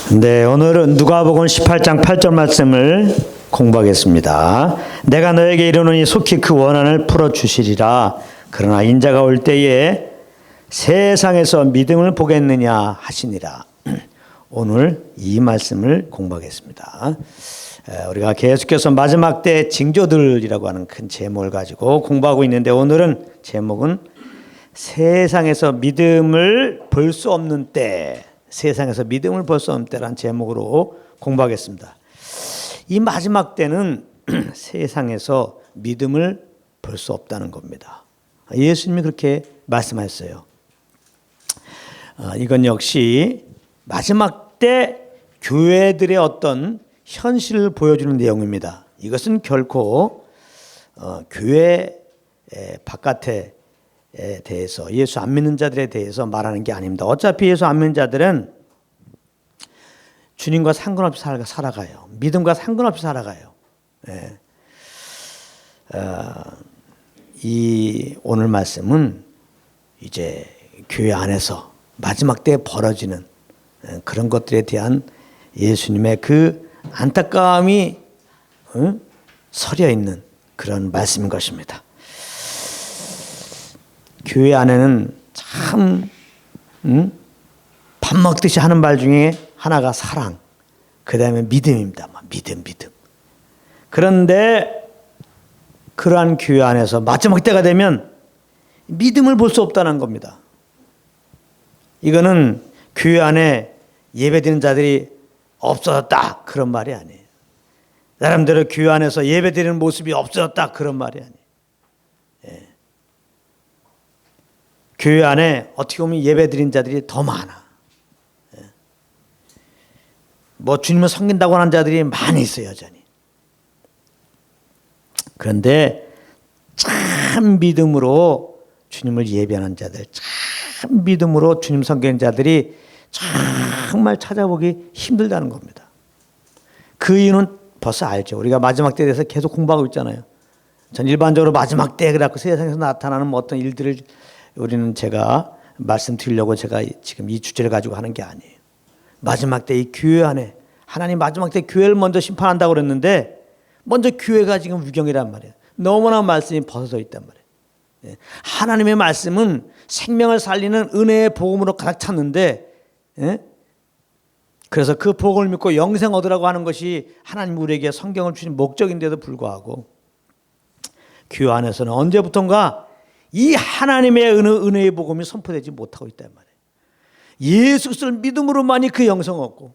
네, 오늘은 누가복음 18장 8절 말씀을 공부하겠습니다. 내가 너에게 이르노니 속히 그 원한을 풀어주시리라. 그러나 인자가 올 때에 세상에서 믿음을 보겠느냐 하시니라. 오늘 이 말씀을 공부하겠습니다. 우리가 계속해서 마지막 때 징조들이라고 하는 큰 제목을 가지고 공부하고 있는데, 오늘은 제목은 세상에서 믿음을 볼 수 없는 때, 세상에서 믿음을 볼 수 없는 때라는 제목으로 공부하겠습니다. 이 마지막 때는 세상에서 믿음을 볼 수 없다는 겁니다. 예수님이 그렇게 말씀하셨어요. 이건 역시 마지막 때 교회들의 어떤 현실을 보여주는 내용입니다. 이것은 결코 교회 바깥에 대해서, 예수 안 믿는 자들에 대해서 말하는 게 아닙니다. 어차피 예수 안 믿는 자들은 주님과 상관없이 살아가요. 믿음과 상관없이 살아가요. 이 오늘 말씀은 이제 교회 안에서 마지막 때에 벌어지는 그런 것들에 대한 예수님의 그 안타까움이 서려 있는 그런 말씀인 것입니다. 교회 안에는 참 밥 먹듯이 하는 말 중에 하나가 사랑, 그 다음에 믿음입니다. 믿음. 그런데 그러한 교회 안에서 마지막 때가 되면 믿음을 볼 수 없다는 겁니다. 이거는 교회 안에 예배드리는 자들이 없어졌다, 그런 말이 아니에요. 나름대로 교회 안에서 예배드리는 모습이 없어졌다, 그런 말이 아니에요. 교회 안에 어떻게 보면 예배드린 자들이 더 많아. 주님을 섬긴다고 하는 자들이 많이 있어요, 여전히. 그런데 참 믿음으로 주님을 예배하는 자들, 참 믿음으로 주님 섬기는 자들이 정말 찾아보기 힘들다는 겁니다. 그 이유는 벌써 알죠. 우리가 마지막 때에 대해서 계속 공부하고 있잖아요. 전 일반적으로 마지막 때 그래갖고 세상에서 나타나는 어떤 일들을 우리는 제가 말씀드리려고 제가 지금 이 주제를 가지고 하는 게 아니에요. 마지막 때 이 교회 안에 하나님 마지막 때 교회를 먼저 심판한다고 그랬는데, 먼저 교회가 지금 위경이란 말이에요. 너무나 말씀이 벗어져 있단 말이에요. 하나님의 말씀은 생명을 살리는 은혜의 복음으로 가득 찼는데, 그래서 그 복음을 믿고 영생 얻으라고 하는 것이 하나님 우리에게 성경을 주신 목적인데도 불구하고 교회 안에서는 언제부턴가 이 하나님의 은혜의 복음이 선포되지 못하고 있단 말이에요. 예수 그리스도를 믿음으로만이 그 영생 얻고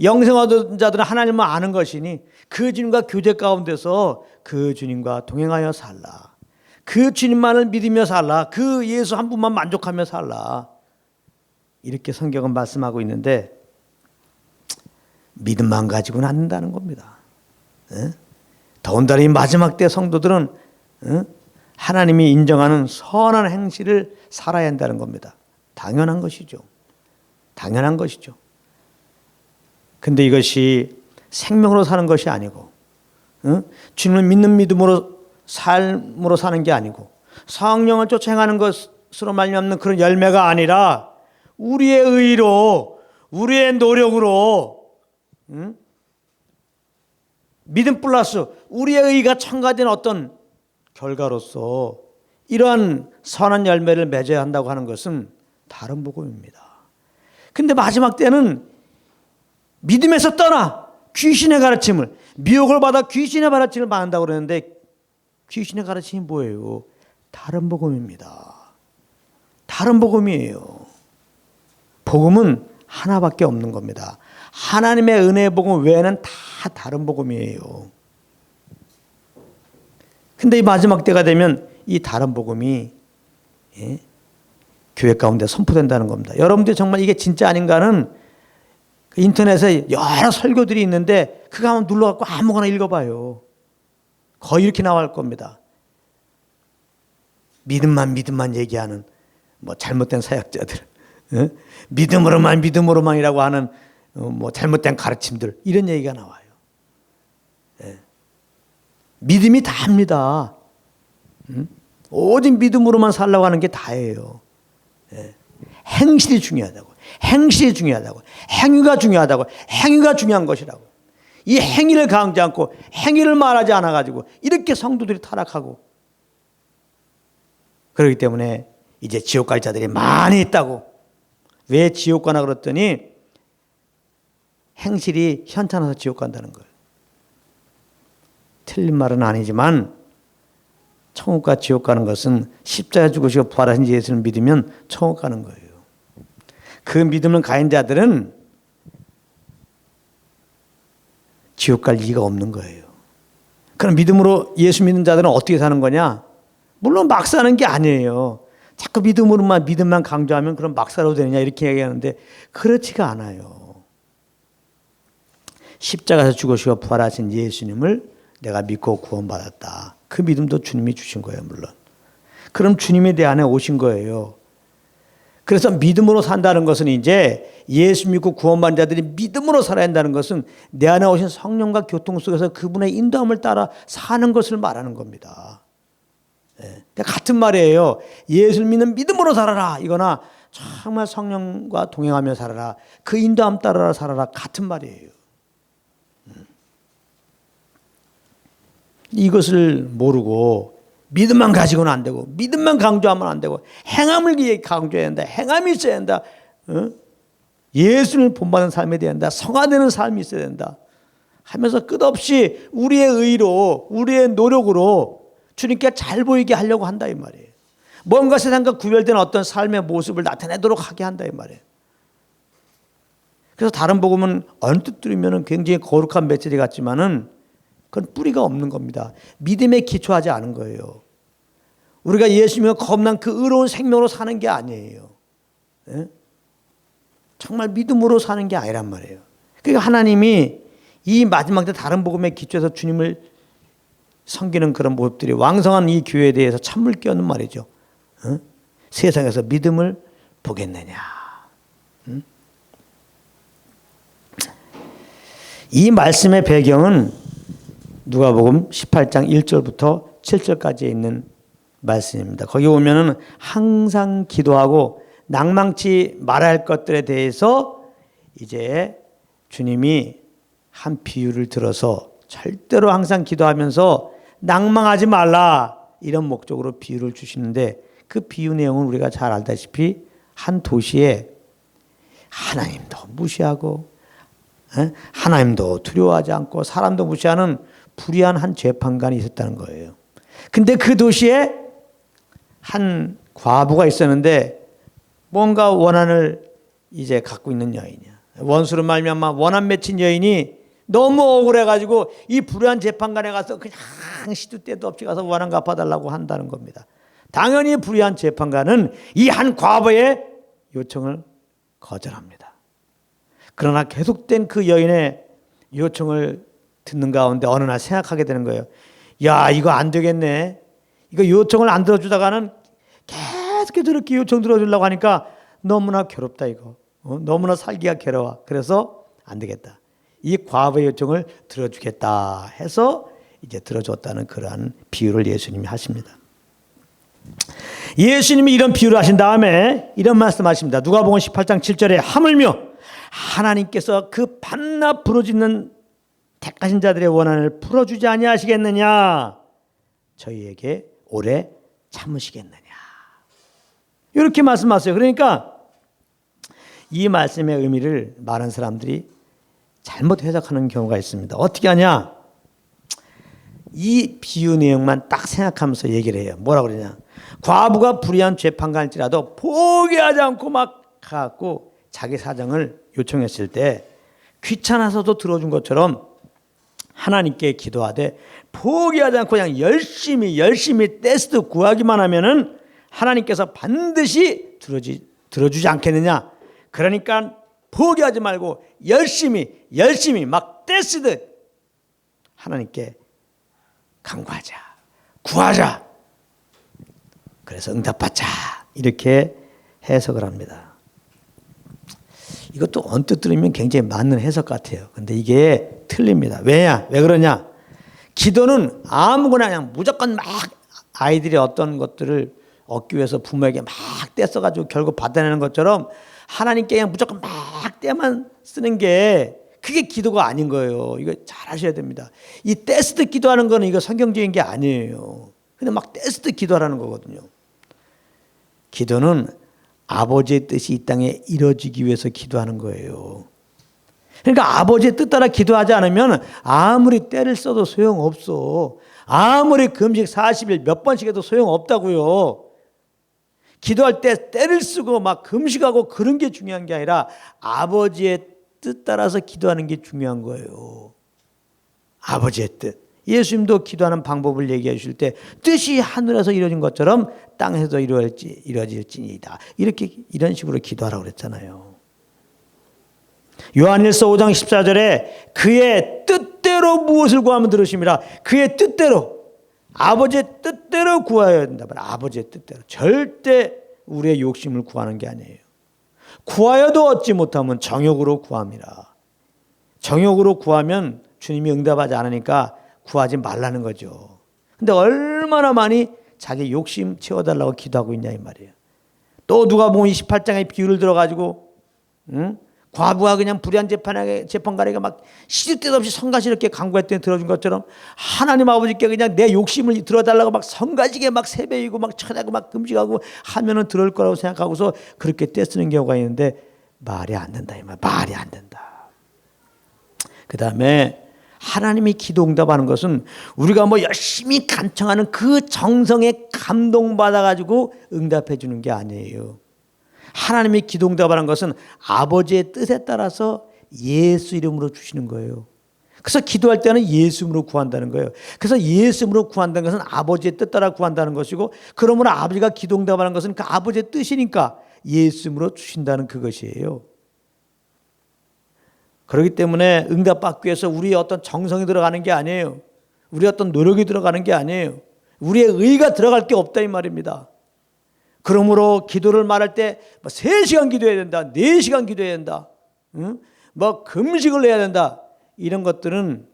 영생 얻은 자들은 하나님을 아는 것이니 그 주님과 교제 가운데서 그 주님과 동행하여 살라. 그 주님만을 믿으며 살라. 그 예수 한 분만 만족하며 살라. 이렇게 성경은 말씀하고 있는데, 믿음만 가지고는 안 된다는 겁니다. 더군다나 이 마지막 때 성도들은 하나님이 인정하는 선한 행실을 살아야 한다는 겁니다. 당연한 것이죠. 근데 이것이 생명으로 사는 것이 아니고, 주님을 믿는 믿음으로 삶으로 사는 게 아니고, 성령을 쫓아 행하는 것으로 말미암는 그런 열매가 아니라 우리의 의로, 우리의 노력으로, 믿음 플러스 우리의 의가 첨가된 어떤 결과로서 이러한 선한 열매를 맺어야 한다고 하는 것은 다른 복음입니다. 근데 마지막 때는 믿음에서 떠나 귀신의 가르침을, 미혹을 받아 귀신의 가르침을 받는다고 그러는데, 귀신의 가르침이 뭐예요? 다른 복음입니다. 다른 복음이에요. 복음은 하나밖에 없는 겁니다. 하나님의 은혜의 복음 외에는 다 다른 복음이에요. 근데 이 마지막 때가 되면 이 다른 복음이 교회 가운데 선포된다는 겁니다. 여러분들 정말 이게 진짜 아닌가는 인터넷에 여러 설교들이 있는데 그거 한번 눌러갖고 아무거나 읽어봐요. 거의 이렇게 나올 겁니다. 믿음만 얘기하는 잘못된 사역자들, 믿음으로만이라고 하는 잘못된 가르침들, 이런 얘기가 나와요. 믿음이 다입니다. 오직 믿음으로만 살라고 하는 게 다예요. 행실이 중요하다고. 행실이 중요하다고. 행위가 중요하다고. 행위가 중요한 것이라고. 이 행위를 강조하지 않고 행위를 말하지 않아가지고 이렇게 성도들이 타락하고, 그렇기 때문에 이제 지옥 갈 자들이 많이 있다고. 왜 지옥 가나 그랬더니 행실이 현찮아서 지옥 간다는 거예요. 틀린 말은 아니지만 천국과 지옥 가는 것은 십자가 죽으시고 부활하신 예수를 믿으면 천국 가는 거예요. 그 믿음을 가진 자들은 지옥 갈 이유가 없는 거예요. 그럼 믿음으로 예수 믿는 자들은 어떻게 사는 거냐? 물론 막 사는 게 아니에요. 자꾸 믿음만 강조하면 그럼 막 살아도 되느냐 이렇게 얘기하는데 그렇지가 않아요. 십자가에서 죽으시고 부활하신 예수님을 내가 믿고 구원받았다. 그 믿음도 주님이 주신 거예요, 물론. 그럼 주님이 내 안에 오신 거예요. 그래서 믿음으로 산다는 것은 이제 예수 믿고 구원받은 자들이 믿음으로 살아야 한다는 것은 내 안에 오신 성령과 교통 속에서 그분의 인도함을 따라 사는 것을 말하는 겁니다. 네. 같은 말이에요. 예수를 믿는 믿음으로 살아라 이거나 정말 성령과 동행하며 살아라, 그 인도함 따라 살아라, 같은 말이에요. 이것을 모르고 믿음만 가지고는 안 되고, 믿음만 강조하면 안 되고, 행함을 강조해야 한다. 행함이 있어야 한다. 예수를 본받는 삶이 돼야 한다. 성화되는 삶이 있어야 된다 하면서 끝없이 우리의 의로, 우리의 노력으로 주님께 잘 보이게 하려고 한다 이 말이에요. 뭔가 세상과 구별된 어떤 삶의 모습을 나타내도록 하게 한다 이 말이에요. 그래서 다른 복음은 언뜻 들으면 굉장히 거룩한 메시지 같지만은 그건 뿌리가 없는 겁니다. 믿음에 기초하지 않은 거예요. 우리가 예수님과 겁난 그 의로운 생명으로 사는 게 아니에요. 네? 정말 믿음으로 사는 게 아니란 말이에요. 그러니까 하나님이 이 마지막 때 다른 복음에 기초해서 주님을 섬기는 그런 모습들이 왕성한 이 교회에 대해서 찬물 끼얹는 말이죠. 세상에서 믿음을 보겠느냐. 이 말씀의 배경은 누가복음 18장 1절부터 7절까지 있는 말씀입니다. 거기 보면은 항상 기도하고 낭망치 말아야 할 것들에 대해서 이제 주님이 한 비유를 들어서 절대로 항상 기도하면서 낭망하지 말라 이런 목적으로 비유를 주시는데, 그 비유 내용은 우리가 잘 알다시피 한 도시에 하나님도 무시하고 하나님도 두려워하지 않고 사람도 무시하는 불의한 한 재판관이 있었다는 거예요. 근데 그 도시에 한 과부가 있었는데 뭔가 원한을 이제 갖고 있는 여인이야. 원수로 말미암아 원한 맺힌 여인이 너무 억울해가지고 이 불의한 재판관에 가서 그냥 시도 때도 없이 가서 원한 갚아달라고 한다는 겁니다. 당연히 불의한 재판관은 이 한 과부의 요청을 거절합니다. 그러나 계속된 그 여인의 요청을 듣는 가운데 어느 날 생각하게 되는 거예요. 야, 이거 안 되겠네. 이거 요청을 안 들어주다가는 계속해서 이렇게 요청 들어주려고 하니까 너무나 괴롭다 이거. 너무나 살기가 괴로워. 그래서 안 되겠다. 이 과부의 요청을 들어주겠다 해서 이제 들어줬다는 그러한 비유를 예수님이 하십니다. 예수님이 이런 비유를 하신 다음에 이런 말씀하십니다. 누가복음 18장 7절에 하물며 하나님께서 그 밤낮 부르짖는 택하신 자들의 원한을 풀어주지 아니하시겠느냐, 저희에게 오래 참으시겠느냐, 이렇게 말씀하세요. 그러니까 이 말씀의 의미를 많은 사람들이 잘못 해석하는 경우가 있습니다. 어떻게 하냐? 이 비유 내용만 딱 생각하면서 얘기를 해요. 뭐라고 그러냐? 과부가 불의한 재판관일지라도 포기하지 않고 막 가갖고 자기 사정을 요청했을 때 귀찮아서도 들어준 것처럼 하나님께 기도하되 포기하지 않고 그냥 열심히 떼쓰듯 구하기만 하면은 하나님께서 반드시 들어주지 않겠느냐. 그러니까 포기하지 말고 열심히 막 떼쓰듯 하나님께 간구하자, 구하자. 그래서 응답받자, 이렇게 해석을 합니다. 이것도 언뜻 들으면 굉장히 맞는 해석 같아요. 근데 이게 틀립니다. 왜 그러냐? 기도는 아무거나 그냥 무조건 막 아이들이 어떤 것들을 얻기 위해서 부모에게 막 떼써가지고 결국 받아내는 것처럼 하나님께 그냥 무조건 막 때만 쓰는 게 그게 기도가 아닌 거예요. 이거 잘 아셔야 됩니다. 이 떼쓰듯 기도하는 거는 이거 성경적인 게 아니에요. 근데 막 떼쓰듯 기도하라는 거거든요. 기도는 아버지의 뜻이 이 땅에 이루어지기 위해서 기도하는 거예요. 그러니까 아버지의 뜻 따라 기도하지 않으면 아무리 때를 써도 소용없어. 아무리 금식 40일 몇 번씩 해도 소용없다고요. 기도할 때 때를 쓰고 막 금식하고 그런 게 중요한 게 아니라 아버지의 뜻 따라서 기도하는 게 중요한 거예요. 아버지의 뜻. 예수님도 기도하는 방법을 얘기해 주실 때 뜻이 하늘에서 이루어진 것처럼 땅에서도 이루어질지니이다. 이런 식으로 기도하라고 그랬잖아요. 요한일서 5장 14절에 그의 뜻대로 무엇을 구하면 들으심이라. 그의 뜻대로, 아버지의 뜻대로 구하여야 된다. 아버지의 뜻대로. 절대 우리의 욕심을 구하는 게 아니에요. 구하여도 얻지 못하면 정욕으로 구함이라. 정욕으로 구하면 주님이 응답하지 않으니까 구하지 말라는 거죠. 근데 얼마나 많이 자기 욕심 채워달라고 기도하고 있냐 이 말이에요. 또 누가복음 28장의 비유를 들어가지고 과부가 그냥 불의한 재판가리가 막 시도 때도 없이 성가시 이렇게 간구했더니 들어준 것처럼 하나님 아버지께 그냥 내 욕심을 들어달라고 막 성가시게 막 세배이고 막 쳐다고 막 금식하고 하면은 들을 거라고 생각하고서 그렇게 떼쓰는 경우가 있는데 말이 안 된다 이 말. 말이 안 된다. 그 다음에 하나님이 기도 응답하는 것은 우리가 뭐 열심히 간청하는 그 정성에 감동받아가지고 응답해 주는 게 아니에요. 하나님이 기도 응답하는 것은 아버지의 뜻에 따라서 예수 이름으로 주시는 거예요. 그래서 기도할 때는 예수 이름으로 구한다는 거예요. 그래서 예수 이름으로 구한다는 것은 아버지의 뜻 따라 구한다는 것이고, 그러므로 아버지가 기도 응답하는 것은 그 아버지의 뜻이니까 예수 이름으로 주신다는 그것이에요. 그렇기 때문에 응답받기 위해서 우리의 어떤 정성이 들어가는 게 아니에요. 우리의 어떤 노력이 들어가는 게 아니에요. 우리의 의가 들어갈 게 없다 이 말입니다. 그러므로 기도를 말할 때 3시간 기도해야 된다, 4시간 기도해야 된다, 뭐 금식을 해야 된다, 이런 것들은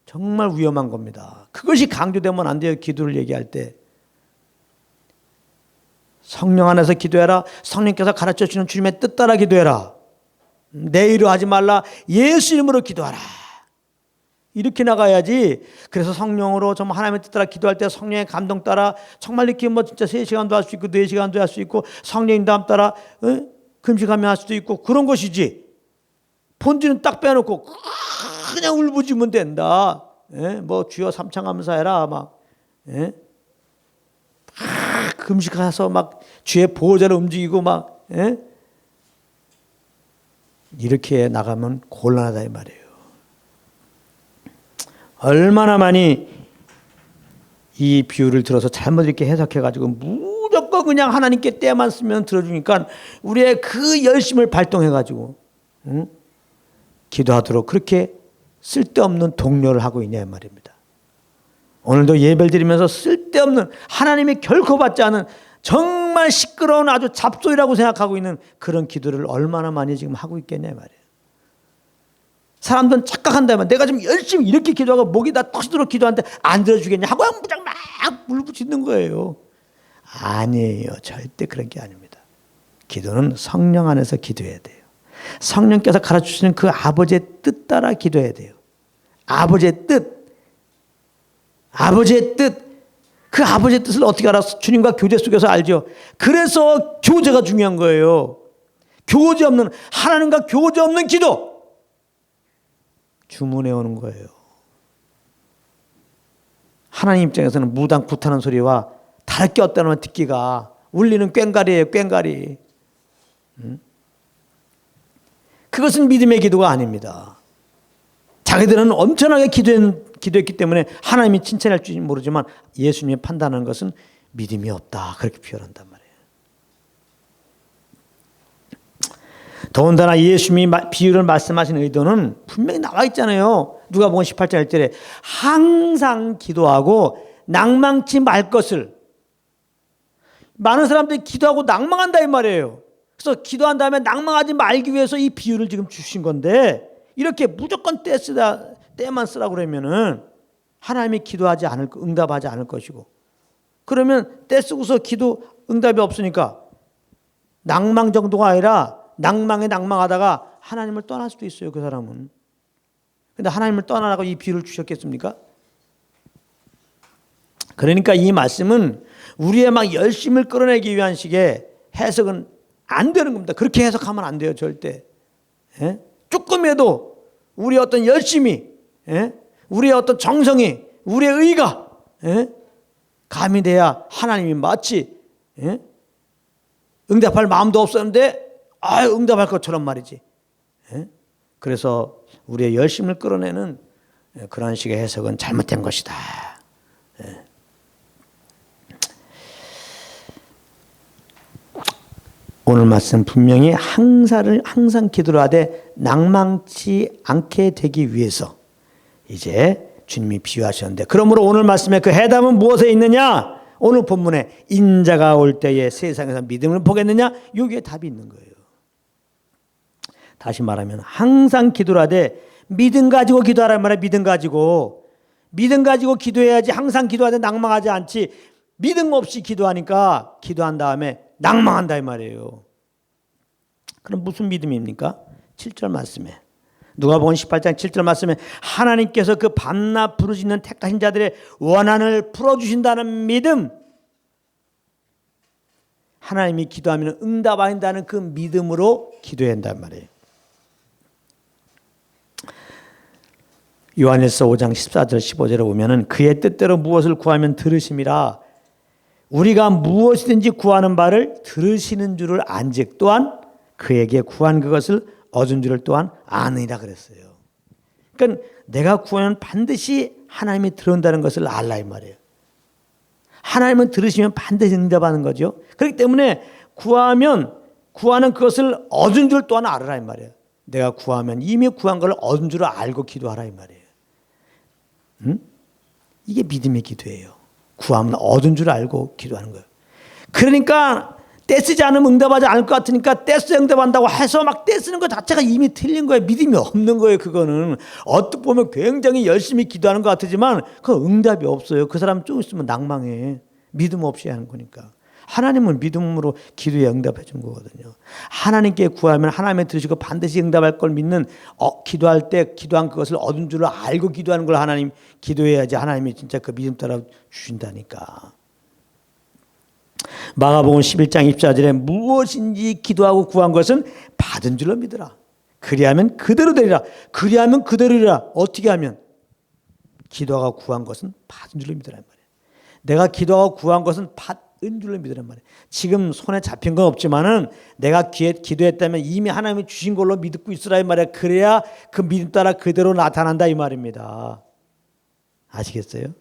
정말 위험한 겁니다. 그것이 강조되면 안 돼요. 기도를 얘기할 때 성령 안에서 기도해라. 성령께서 가르쳐 주시는 주님의 뜻 따라 기도해라. 내 일로 하지 말라. 예수 이름으로 기도하라. 이렇게 나가야지. 그래서 성령으로 정말 하나님의 뜻 따라 기도할 때 성령의 감동 따라 정말 이렇게 뭐 진짜 3시간도 할 수 있고 4시간도 할 수 있고 성령 인도함 따라 금식하며 할 수도 있고 그런 것이지. 본질은 딱 빼놓고 그냥 울부짖으면 된다. 뭐 주여 삼창하면서 해라. 막 금식해서 막 주의 보호자를 움직이고 막 이렇게 나가면 곤란하다 이 말이에요. 얼마나 많이 이 비유를 들어서 잘못 이렇게 해석해가지고 무조건 그냥 하나님께 때만 쓰면 들어주니까 우리의 그 열심을 발동해가지고 기도하도록 그렇게 쓸데없는 독려를 하고 있냐 이 말입니다. 오늘도 예배를 드리면서 쓸데없는, 하나님이 결코 받지 않은 정말 시끄러운 아주 잡소리라고 생각하고 있는 그런 기도를 얼마나 많이 지금 하고 있겠냐 이 말이에요. 사람들은 착각한다면 내가 좀 열심히 이렇게 기도하고 목이 다 터지도록 기도하는데 안 들어주겠냐 하고 무작 막 물부짖는 거예요. 아니에요. 절대 그런 게 아닙니다. 기도는 성령 안에서 기도해야 돼요. 성령께서 가르쳐주시는 그 아버지의 뜻 따라 기도해야 돼요. 아버지의 뜻. 아버지의 뜻. 그 아버지의 뜻을 어떻게 알아서 주님과 교제 속에서 알죠. 그래서 교제가 중요한 거예요. 교제 없는, 하나님과 교제 없는 기도 주문해 오는 거예요. 하나님 입장에서는 무당 굿하는 소리와 다를 게 없다는 듣기가 울리는 꽹과리예요. 꽹과리. 그것은 믿음의 기도가 아닙니다. 자기들은 엄청나게 기도했기 때문에 하나님이 칭찬할지 모르지만 예수님이 판단하는 것은 믿음이 없다. 그렇게 표현한단 말이에요. 더군다나 예수님이 비유를 말씀하신 의도는 분명히 나와 있잖아요. 누가복음 18장 1절에 항상 기도하고 낭망치 말 것을. 많은 사람들이 기도하고 낭망한다 이 말이에요. 그래서 기도한 다음에 낭망하지 말기 위해서 이 비유를 지금 주신 건데, 이렇게 무조건 때만 쓰라고 그러면은 하나님이 기도하지 않을, 응답하지 않을 것이고, 그러면 때 쓰고서 기도 응답이 없으니까 낭망 정도가 아니라 낭망하다가 하나님을 떠날 수도 있어요, 그 사람은. 근데 하나님을 떠나라고 이 비유를 주셨겠습니까? 그러니까 이 말씀은 우리의 막 열심을 끌어내기 위한 식의 해석은 안 되는 겁니다. 그렇게 해석하면 안 돼요, 절대. 예? 조금이라도 우리의 어떤 열심이, 예? 우리의 어떤 정성이, 우리의 의가, 예? 가미돼야 하나님이 마치, 예? 응답할 마음도 없었는데 응답할 것처럼 말이지. 예? 그래서 우리의 열심을 끌어내는 그런 식의 해석은 잘못된 것이다. 예. 오늘 말씀 분명히 항상 기도를 하되 낭망치 않게 되기 위해서 이제 주님이 비유하셨는데, 그러므로 오늘 말씀의 그 해답은 무엇에 있느냐? 오늘 본문에 인자가 올 때에 세상에서 믿음을 보겠느냐? 여기에 답이 있는 거예요. 다시 말하면 항상 기도를 하되 믿음 가지고 기도하란 말이에요. 믿음 가지고 기도해야지. 항상 기도하되 낭망하지 않지. 믿음 없이 기도하니까 기도한 다음에 낭망한다 이 말이에요. 그럼 무슨 믿음입니까? 7절 말씀에, 누가복음 18장 7절 말씀에 하나님께서 그 밤낮 부르짖는 택하신 자들의 원한을 풀어주신다는 믿음, 하나님이 기도하면 응답한다는 그 믿음으로 기도해야 한단 말이에요. 요한일서 5장 14절 15절에 보면은 그의 뜻대로 무엇을 구하면 들으심이라. 우리가 무엇이든지 구하는 바를 들으시는 줄을 안즉 또한 그에게 구한 그것을 얻은 줄을 또한 아느니라 그랬어요. 그러니까 내가 구하면 반드시 하나님이 들은다는 것을 알라 이 말이에요. 하나님은 들으시면 반드시 응답하는 거죠. 그렇기 때문에 구하는 그것을 얻은 줄 또한 알아라 이 말이에요. 내가 구하면 이미 구한 걸 얻은 줄을 알고 기도하라 이 말이에요. 이게 믿음의 기도예요. 구하면 얻은 줄 알고 기도하는 거예요. 그러니까 떼쓰지 않으면 응답하지 않을 것 같으니까 떼쓰 응답한다고 해서 막 떼쓰는 것 자체가 이미 틀린 거예요. 믿음이 없는 거예요. 그거는 어떻게 보면 굉장히 열심히 기도하는 것 같지만 그 응답이 없어요. 그 사람 좀 있으면 낭망해. 믿음 없이 하는 거니까. 하나님은 믿음으로 기도에 응답해 준 거거든요. 하나님께 구하면 하나님이 들으시고 반드시 응답할 걸 믿는, 기도할 때 기도한 그것을 얻은 줄을 알고 기도하는 걸 하나님 기도해야지 하나님이 진짜 그 믿음 따라 주신다니까. 마가복음 11장 24절에 무엇인지 기도하고 구한 것은 받은 줄로 믿으라. 그리하면 그대로 되리라. 그리하면 그대로리라. 어떻게 하면? 기도하고 구한 것은 받은 줄로 믿으라 말이에요. 내가 기도하고 구한 것은 받은 줄로 믿으란 말이에요. 지금 손에 잡힌 건 없지만은 내가 기도했다면 이미 하나님이 주신 걸로 믿고 있으라 이 말이에요. 그래야 그 믿음 따라 그대로 나타난다 이 말입니다. 아시겠어요?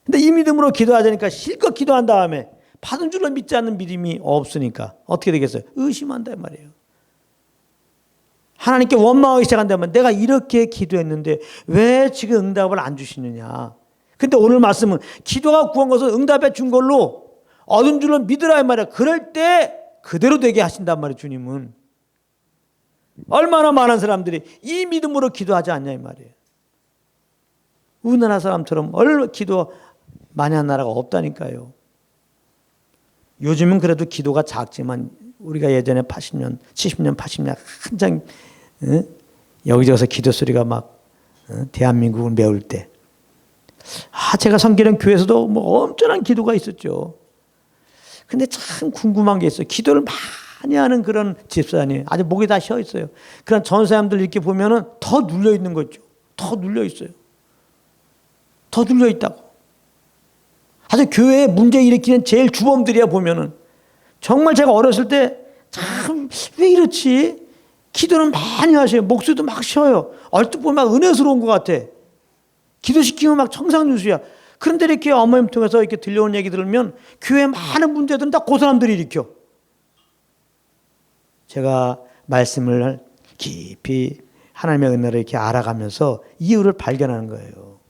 근데 이 믿음으로 기도하자니까 실컷 기도한 다음에 받은 줄로 믿지 않는 믿음이 없으니까 어떻게 되겠어요? 의심한다 이 말이에요. 하나님께 원망하기 시작한다면 내가 이렇게 기도했는데 왜 지금 응답을 안 주시느냐. 근데 오늘 말씀은 기도가 구한 것은 응답해 준 걸로 얻은 줄로 믿으라 이 말이야. 그럴 때 그대로 되게 하신단 말이에요. 주님은. 얼마나 많은 사람들이 이 믿음으로 기도하지 않냐 이 말이에요. 우리나라 사람처럼 기도 많이 한 나라가 없다니까요. 요즘은 그래도 기도가 작지만 우리가 예전에 80년, 70년, 80년 한창 여기저기서 기도 소리가 막 대한민국을 메울 때, 제가 섬기는 교회에서도 뭐 엄청난 기도가 있었죠. 근데 참 궁금한 게 있어요. 기도를 많이 하는 그런 집사님, 아주 목이 다 쉬어 있어요. 그런 전사님들 이렇게 보면은 더 눌려 있는 거죠. 더 눌려 있어요. 더 눌려 있다고. 아주 교회에 문제 일으키는 제일 주범들이야 보면은. 정말 제가 어렸을 때 참 왜 이렇지? 기도는 많이 하셔요. 목소리도 막 쉬어요. 얼핏 보면 막 은혜스러운 것 같아. 기도시키면 막 청상유수야. 그런데 이렇게 어머님 통해서 이렇게 들려오는 얘기 들으면 교회 많은 문제들은 다 그 사람들이 일으켜. 제가 말씀을 깊이 하나님의 은혜를 이렇게 알아가면서 이유를 발견하는 거예요.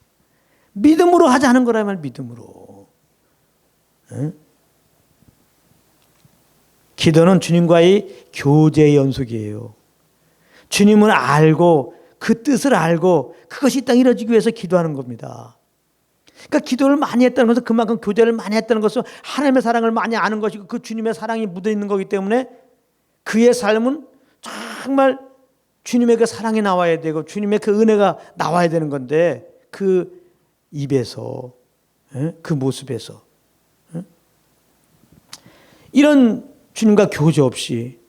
믿음으로 하자는 거라면 믿음으로. 응? 기도는 주님과의 교제의 연속이에요. 주님을 알고 그 뜻을 알고 그것이 이 땅에 이루어지기 위해서 기도하는 겁니다. 그러니까 기도를 많이 했다는 것은 그만큼 교제를 많이 했다는 것은 하나님의 사랑을 많이 아는 것이고 그 주님의 사랑이 묻어있는 거기 때문에 그의 삶은 정말 주님의 그 사랑이 나와야 되고 주님의 그 은혜가 나와야 되는 건데 그 입에서 그 모습에서 이런 주님과 교제 없이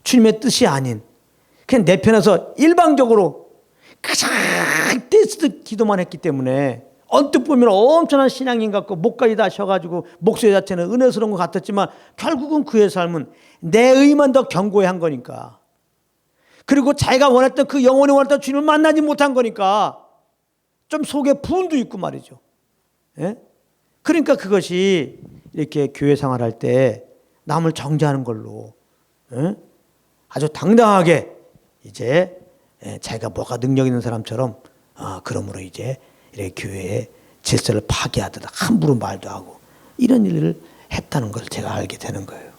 주님의 뜻이 아닌 그냥 내 편에서 일방적으로 가장 떼쓰듯 기도만 했기 때문에 언뜻 보면 엄청난 신앙인 같고 목까지 다 쉬어가지고 목소리 자체는 은혜스러운 것 같았지만 결국은 그의 삶은 내 의만 더 견고히 한 거니까, 그리고 자기가 원했던 그 영혼이 원했던 주님을 만나지 못한 거니까 좀 속에 분도 있고 말이죠. 예? 그러니까 그것이 이렇게 교회 생활할 때 남을 정죄하는 걸로 아주 당당하게 이제 자기가 뭐가 능력 있는 사람처럼 그러므로 이제 이렇게 교회의 질서를 파괴하듯 함부로 말도 하고 이런 일을 했다는 걸 제가 알게 되는 거예요.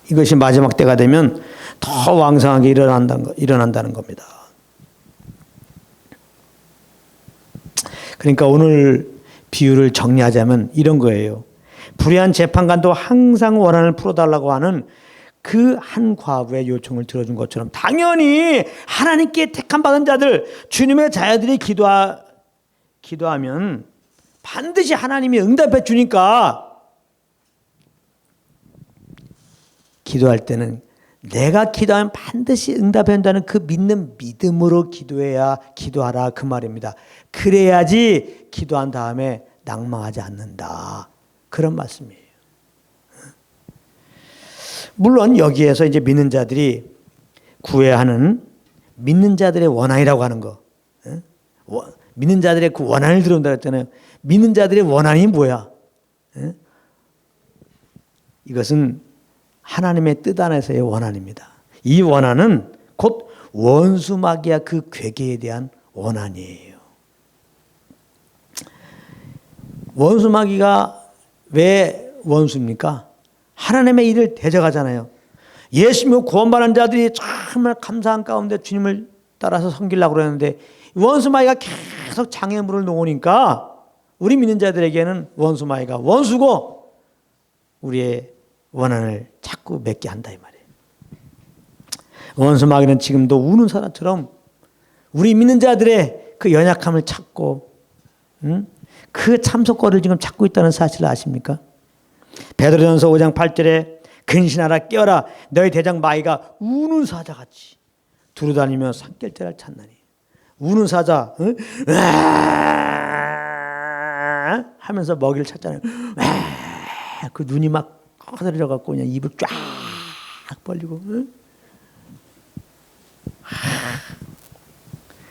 이것이 마지막 때가 되면 더 왕성하게 일어난다는 겁니다. 그러니까 오늘 비유를 정리하자면 이런 거예요. 불의한 재판관도 항상 원한을 풀어달라고 하는 그 한 과부의 요청을 들어준 것처럼 당연히 하나님께 택함 받은 자들, 주님의 자녀들이 기도하면 반드시 하나님이 응답해 주니까 기도할 때는 내가 기도하면 반드시 응답해 준다는 그 믿는 믿음으로 기도하라 그 말입니다. 그래야지 기도한 다음에 낭망하지 않는다. 그런 말씀이에요. 물론 여기에서 이제 믿는 자들이 구해야 하는 믿는 자들의 원한이라고 하는 거. 믿는 자들의 그 원한을 들어온다 그랬잖아요. 믿는 자들의 원한이 뭐야? 이것은 하나님의 뜻 안에서의 원한입니다. 이 원한은 곧 원수 마귀와 그 괴계에 대한 원한이에요. 원수 마귀가 왜 원수입니까? 하나님의 일을 대적하잖아요. 예수 믿고 구원받은 자들이 정말 감사한 가운데 주님을 따라서 섬기려고 그러는데 원수 마귀가 계속 장애물을 놓으니까 우리 믿는 자들에게는 원수 마귀가 원수고 우리의 원한을 자꾸 맺게 한다 이 말이에요. 원수 마귀는 지금도 우는 사람처럼 우리 믿는 자들의 그 연약함을 찾고 그 참석거리를 지금 찾고 있다는 사실을 아십니까? 베드로전서 5장 8절에 근신하라 깨어라 너희 대장 마귀가 우는 사자같이 두루다니며 산길대를 찾나니. 우는 사자 하면서 먹이를 찾잖아요. 그 눈이 막 커들어 갖고 그냥 입을 쫙 벌리고.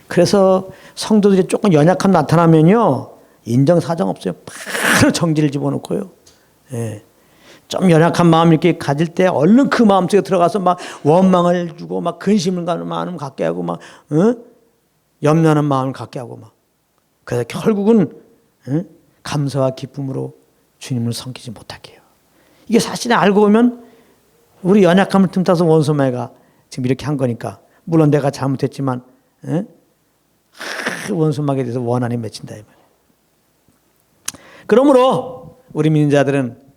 그래서 성도들이 조금 연약함 나타나면요 인정사정 없어요. 바로 정지를 집어넣고요. 좀 연약한 마음 이렇게 가질 때 얼른 그 마음속에 들어가서 막 원망을 주고 막 근심을 가는 마음을 갖게 하고 막 염려하는 마음을 갖게 하고 막. 그래서 결국은 감사와 기쁨으로 주님을 섬기지 못하게 해요. 이게 사실은 알고 보면 우리 연약함을 틈타서 원수 마귀가 지금 이렇게 한 거니까. 물론 내가 잘못했지만 원수 마귀에 대해서 원한이 맺힌다 이 말이에요. 그러므로 우리 믿는 자들은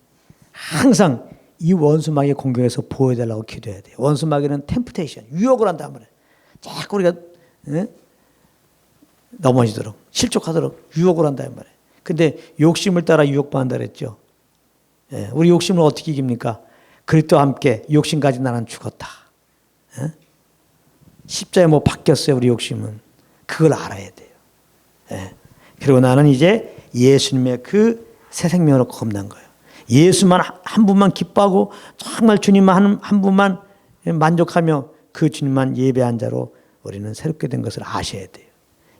항상 이 원수 마귀의 공격에서 보호해달라고 기도해야 돼요. 원수 마귀는 템프테이션, 유혹을 한단 말이에요. 자꾸 우리가 넘어지도록, 실족하도록 유혹을 한다 이 말이에요. 근데 욕심을 따라 유혹받는다 그랬죠. 우리 욕심을 어떻게 이깁니까? 그리스도와 함께 욕심 가진 나는 죽었다. 십자에 뭐 바뀌었어요 우리 욕심은. 그걸 알아야 돼요. 그리고 나는 이제 예수님의 그 새 생명으로 거듭난 거예요. 예수만 한 분만 기뻐하고 정말 주님만 한 분만 만족하며 그 주님만 예배한 자로 우리는 새롭게 된 것을 아셔야 돼요.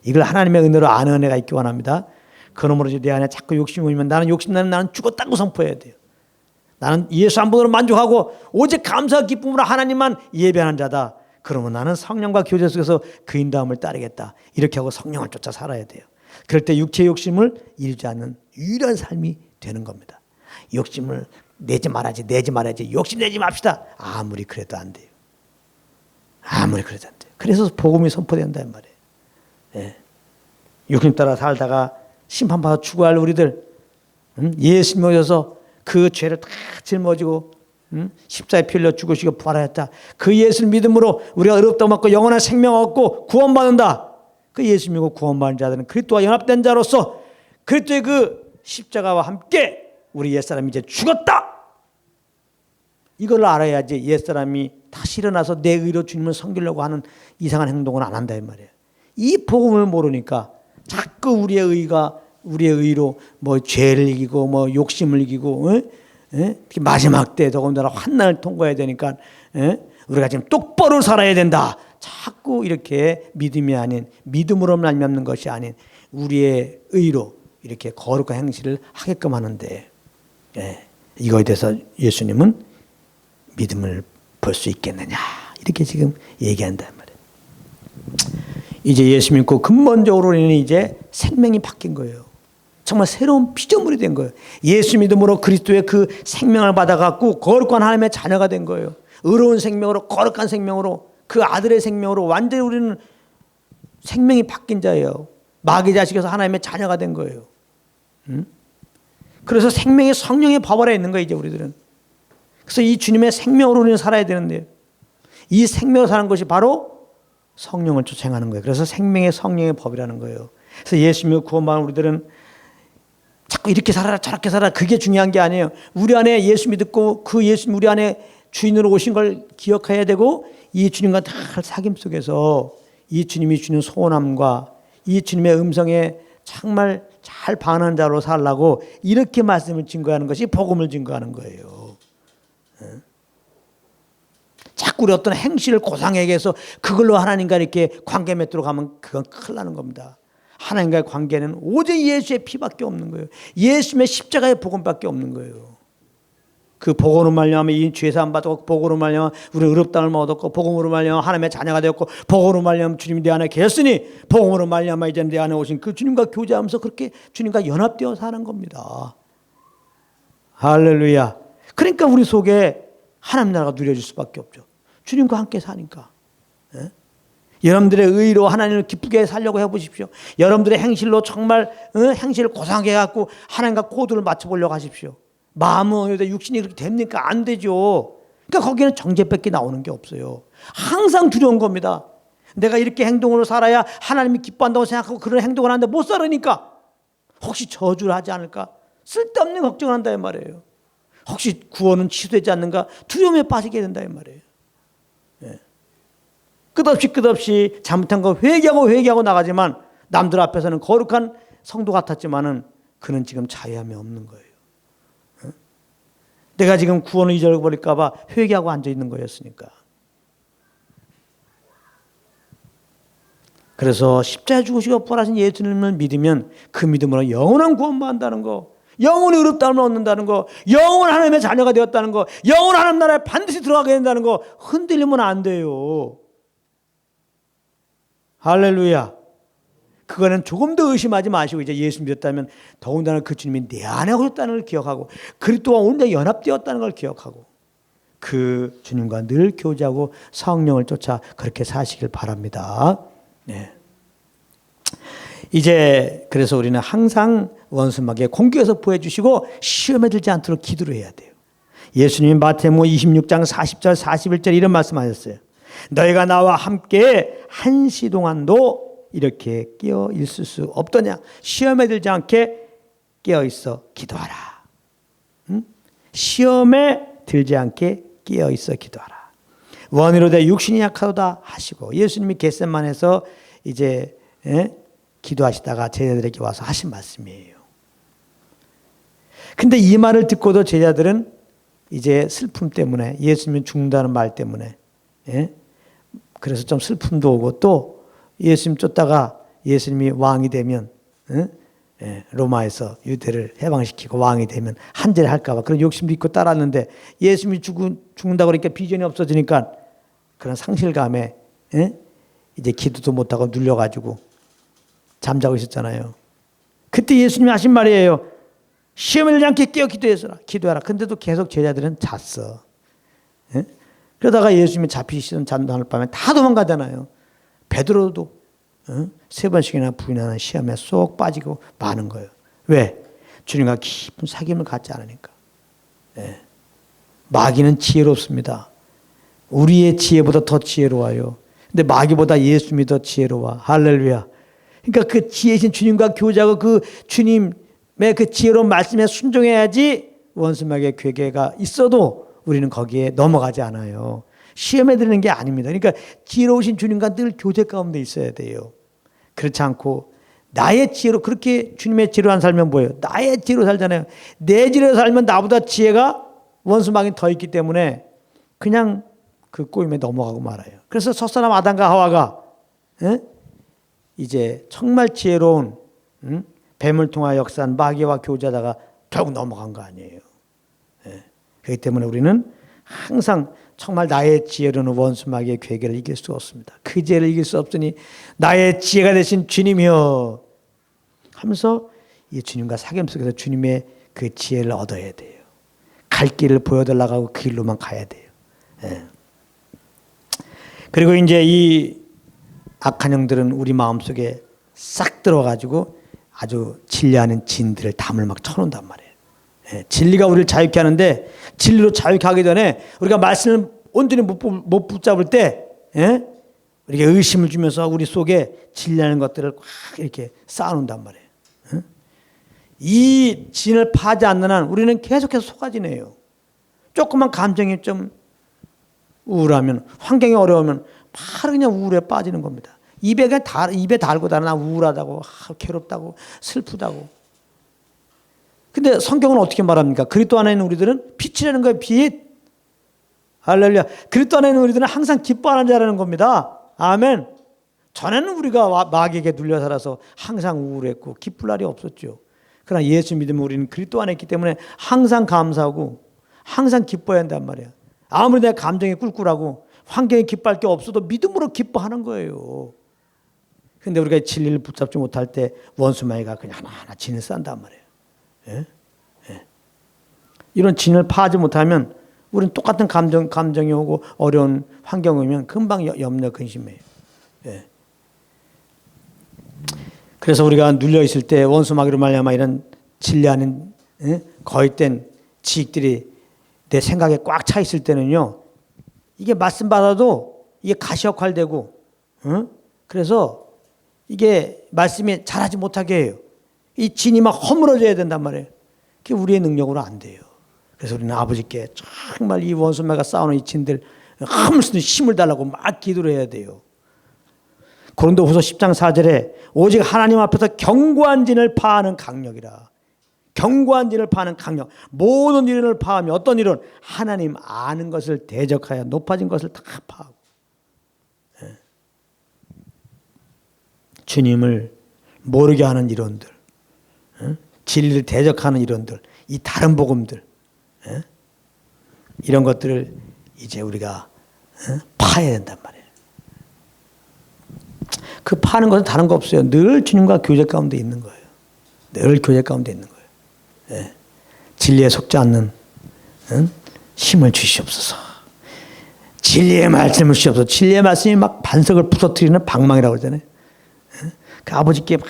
이걸 하나님의 은혜로 아는 은혜가 있기 원합니다. 그러므로 내 안에 자꾸 욕심이 오면 나는 욕심나는 나는 죽었다고 선포해야 돼요. 나는 예수 한 분으로 만족하고 오직 감사와 기쁨으로 하나님만 예배하는 자다. 그러면 나는 성령과 교제 속에서 그 인도함을 따르겠다. 이렇게 하고 성령을 쫓아 살아야 돼요. 그럴 때 육체의 욕심을 이루지 않는 유일한 삶이 되는 겁니다. 욕심을 내지 말아야지 욕심 내지 맙시다. 아무리 그래도 안 돼요. 아무리 그래도 안 돼요. 그래서 복음이 선포된다 이 말이에요. 욕심 따라 살다가 심판받아 죽어야 할 우리들 예수 믿어서 그 죄를 다 짊어지고 십자가에 피 흘려 죽으시고 부활하였다. 그 예수를 믿음으로 우리가 의롭다 받고 영원한 생명 얻고 구원받는다. 그 예수 믿고 구원받은 자들은 그리스도와 연합된 자로서 그리스도의 그 십자가와 함께 우리 옛사람이 이제 죽었다. 이걸 알아야지 옛사람이 다시 일어나서 내 의로 주님을 섬기려고 하는 이상한 행동은 안 한다 이 말이에요. 이 복음을 모르니까 자꾸 우리의 의로 뭐 죄를 이기고 뭐 욕심을 이기고 특히 마지막 때 더군다나 환난을 통과해야 되니까 우리가 지금 똑바로 살아야 된다. 자꾸 이렇게 믿음이 아닌 믿음으로 말미암는 것이 아닌 우리의 의로 이렇게 거룩한 행실을 하게끔 하는데 이거에 대해서 예수님은 믿음을 볼 수 있겠느냐 이렇게 지금 얘기한단 말이에요. 이제 예수 믿고 근본적으로는 이제 생명이 바뀐 거예요. 정말 새로운 피조물이 된 거예요. 예수 믿음으로 그리스도의 그 생명을 받아갖고 거룩한 하나님의 자녀가 된 거예요. 의로운 생명으로 거룩한 생명으로 그 아들의 생명으로 완전히 우리는 생명이 바뀐 자예요. 마귀 자식에서 하나님의 자녀가 된 거예요. 그래서 생명의 성령의 법 아래 있는 거예요. 이제 우리들은. 그래서 이 주님의 생명으로 우리는 살아야 되는데 이 생명을 사는 것이 바로 성령을 쫓아가는 거예요. 그래서 생명의 성령의 법이라는 거예요. 그래서 예수 믿고 구원받은 우리들은 자꾸 이렇게 살아라 저렇게 살아라 그게 중요한 게 아니에요. 우리 안에 예수 믿고 그 예수님 우리 안에 주인으로 오신 걸 기억해야 되고 이 주님과 늘 사귐 속에서 이 주님이 주는 소원함과 이 주님의 음성에 정말 잘 반응하는 자로 살라고 이렇게 말씀을 증거하는 것이 복음을 증거하는 거예요. 자꾸 우리 어떤 행실을 고상하게 해서 그걸로 하나님과 이렇게 관계 맺도록 하면 그건 큰일 나는 겁니다. 하나님과의 관계는 오직 예수의 피밖에 없는 거예요. 예수님의 십자가의 복음밖에 없는 거예요. 그 복음으로 말미암아 이 죄사함 받고 복음으로 말미암아 우리 의롭다함을 얻었고 복음으로 말미암아 하나님의 자녀가 되었고 복음으로 말미암아 주님이 내 안에 계셨으니 복음으로 말미암아 이제 내 안에 오신 그 주님과 교제하면서 그렇게 주님과 연합되어 사는 겁니다. 할렐루야. 그러니까 우리 속에 하나님 나라가 누려질 수밖에 없죠. 주님과 함께 사니까. 여러분들의 의로 하나님을 기쁘게 살려고 해보십시오. 여러분들의 행실로 정말 행실을 고상하게 해갖고 하나님과 코드를 맞춰보려고 하십시오. 마음은 육신이 그렇게 됩니까? 안 되죠. 그러니까 거기는 정죄밖에 나오는 게 없어요. 항상 두려운 겁니다. 내가 이렇게 행동으로 살아야 하나님이 기뻐한다고 생각하고 그런 행동을 하는데 못 살으니까 혹시 저주를 하지 않을까? 쓸데없는 걱정을 한다 이 말이에요. 혹시 구원은 취소되지 않는가? 두려움에 빠지게 된다 이 말이에요. 끝없이 잘못한 거 회개하고 나가지만 남들 앞에서는 거룩한 성도 같았지만은 그는 지금 자유함이 없는 거예요. 내가 지금 구원을 잊어버릴까 봐 회개하고 앉아 있는 거였으니까. 그래서 십자가에 죽으시고 부활하신 예수님을 믿으면 그 믿음으로 영원한 구원받는다는 거, 영원히 의롭다함을 얻는다는 거, 영원한 하나님의 자녀가 되었다는 거, 영원한 하나님 나라에 반드시 들어가게 된다는 거 흔들리면 안 돼요. 할렐루야. 그거는 조금 더 의심하지 마시고 이제 예수 믿었다면 더군다나 그 주님이 내 안에 오셨다는 걸 기억하고 그리스도와 온전히 연합되었다는 걸 기억하고 그 주님과 늘 교제하고 성령을 쫓아 그렇게 사시길 바랍니다. 네. 이제 그래서 우리는 항상 원수마귀의 공격에서 보호해주시고 시험에 들지 않도록 기도를 해야 돼요. 예수님이 마태복음 26장 40절 41절 이런 말씀하셨어요. 너희가 나와 함께 한시 동안도 이렇게 깨어 있을 수 없더냐. 시험에 들지 않게 깨어 있어 기도하라. 시험에 들지 않게 깨어 있어 기도하라. 원이로 내 육신이 약하도다 하시고 예수님이 겟세마네에서 이제 기도하시다가 제자들에게 와서 하신 말씀이에요. 근데 이 말을 듣고도 제자들은 이제 슬픔 때문에 예수님이 죽는다는 말 때문에 그래서 좀 슬픔도 오고 또 예수님 쫓다가 예수님이 왕이 되면 로마에서 유대를 해방시키고 왕이 되면 한제를 할까 봐 그런 욕심도 있고 따랐는데 예수님이 죽는다고 그러니까 비전이 없어지니까 그런 상실감에 이제 기도도 못하고 눌려가지고 잠자고 있었잖아요. 그때 예수님이 하신 말이에요. 시험에 들지 않게 깨어 기도해라. 근데도 계속 제자들은 잤어. 그러다가 예수님이 잡히시던 잔도하늘 밤에 다 도망가잖아요. 베드로도 3번씩이나 부인하는 시험에 쏙 빠지고 마는 거예요. 왜? 주님과 깊은 사귐을 갖지 않으니까. 마귀는 지혜롭습니다. 우리의 지혜보다 더 지혜로워요. 근데 마귀보다 예수님이 더 지혜로워. 할렐루야. 그러니까 그 지혜신 주님과 교제하고 그 주님의 그 지혜로운 말씀에 순종해야지 원수마귀의 괴계가 있어도 우리는 거기에 넘어가지 않아요. 시험에 드리는 게 아닙니다. 그러니까 지혜로우신 주님과 늘 교제 가운데 있어야 돼요. 그렇지 않고 나의 지혜로 그렇게 주님의 지혜로 안 살면 뭐예요? 나의 지혜로 살잖아요. 내 지혜로 살면 나보다 지혜가 원수마귀는 더 있기 때문에 그냥 그 꼬임에 넘어가고 말아요. 그래서 첫사람 아담과 하와가 이제 정말 지혜로운 뱀을 통하여 역사한 마귀와 교제하다가 결국 넘어간 거 아니에요. 그렇기 때문에 우리는 항상 정말 나의 지혜로는 원수 마귀의 괴계를 이길 수 없습니다. 그 지혜를 이길 수 없으니 나의 지혜가 되신 주님이여 하면서 이 주님과 사귐 속에서 주님의 그 지혜를 얻어야 돼요. 갈 길을 보여달라고 하고 그 길로만 가야 돼요. 그리고 이제 이 악한 영들은 우리 마음속에 싹 들어가지고 아주 진리하는 진들을 담을 막 쳐놓는단 말이에요. 진리가 우리를 자유케 하는데 진리로 자유케 하기 전에 우리가 말씀을 온전히 못 붙잡을 때 우리가 의심을 주면서 우리 속에 진리하는 것들을 꽉 이렇게 쌓아놓는단 말이에요. 이 진을 파지 않는 한 우리는 계속해서 속아지네요. 조그만 감정이 좀 우울하면 환경이 어려우면 바로 그냥 우울에 빠지는 겁니다. 입에 달고 다나 우울하다고 괴롭다고 슬프다고. 근데 성경은 어떻게 말합니까? 그리스도 안에 있는 우리들은 빛이라는 거예요. 빛. 할렐루야. 그리스도 안에 있는 우리들은 항상 기뻐하는 자라는 겁니다. 아멘. 전에는 우리가 마귀에게 눌려 살아서 항상 우울했고 기쁠 날이 없었죠. 그러나 예수 믿으면 우리는 그리스도 안에 있기 때문에 항상 감사하고 항상 기뻐해야 한단 말이야. 아무리 내 감정이 꿀꿀하고 환경에 기뻐할 게 없어도 믿음으로 기뻐하는 거예요. 근데 우리가 진리를 붙잡지 못할 때 원수마귀가 그냥 하나하나 진을 싼단 말이에요. 이런 진을 파하지 못하면 우리는 똑같은 감정이 오고 어려운 환경이 오면 금방 염려 근심해요. 그래서 우리가 눌려 있을 때 원수마귀로 말미암아 이런 진리하는 거짓된 지식들이 내 생각에 꽉 차 있을 때는요, 이게 말씀 받아도 이게 가시역할되고, 그래서 이게 말씀이 잘하지 못하게 해요. 이 진이 막 허물어져야 된단 말이에요. 그게 우리의 능력으로 안 돼요. 그래서 우리는 아버지께 정말 이 원수마귀가 싸우는 이 진들 아무 수도 힘을 달라고 막 기도를 해야 돼요. 고린도후서 10장 4절에 오직 하나님 앞에서 견고한 진을 파하는 강력이라. 견고한 진을 파하는 강력. 모든 일을 파하며 어떤 일은 하나님 아는 것을 대적하여 높아진 것을 다 파하고. 주님을 모르게 하는 이론들, 진리를 대적하는 이론들, 이 다른 복음들, 이런 것들을 이제 우리가 파야 된단 말이에요. 그 파는 것은 다른 거 없어요. 늘 주님과 교제 가운데 있는 거예요. 늘 교제 가운데 있는 거예요. 진리에 속지 않는 힘을 주시옵소서. 진리의 말씀을 주시옵소서. 진리의 말씀이 막 반석을 부서뜨리는 방망이라고 그러잖아요. 그 아버지께 막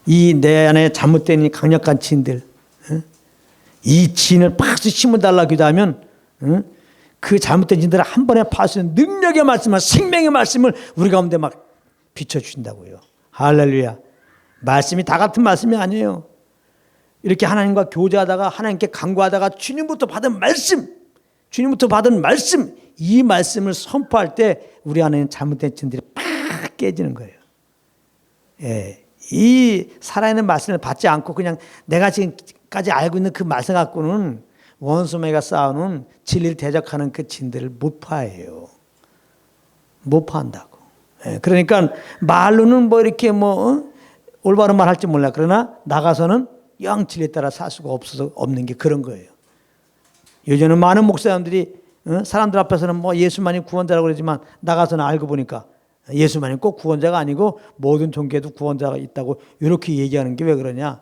이 내 안에 잘못된 이 강력한 진들, 이 진을 박수 심어달라 기도하면 그 잘못된 진들을 한 번에 파할 수 있는 능력의 말씀을, 생명의 말씀을 우리 가운데 막 비춰주신다고요. 할렐루야. 말씀이 다 같은 말씀이 아니에요. 이렇게 하나님과 교제하다가 하나님께 간구하다가 주님부터 받은 말씀, 이 말씀을 선포할 때 우리 안에 있는 잘못된 진들이 팍 깨지는 거예요. 이 살아있는 말씀을 받지 않고 그냥 내가 지금까지 알고 있는 그 말씀 갖고는 원수마귀가 싸우는 진리를 대적하는 그 진들을 못 파해요. 못 파한다고. 그러니까 말로는 뭐 이렇게 올바른 말 할지 몰라. 그러나 나가서는 영 진리에 따라 살 수가 없는 게 그런 거예요. 요즘은 많은 목사님들이 사람들 앞에서는 뭐 예수만이 구원자라고 그러지만 나가서는 알고 보니까 예수만이 꼭 구원자가 아니고 모든 종교에도 구원자가 있다고 이렇게 얘기하는 게 왜 그러냐?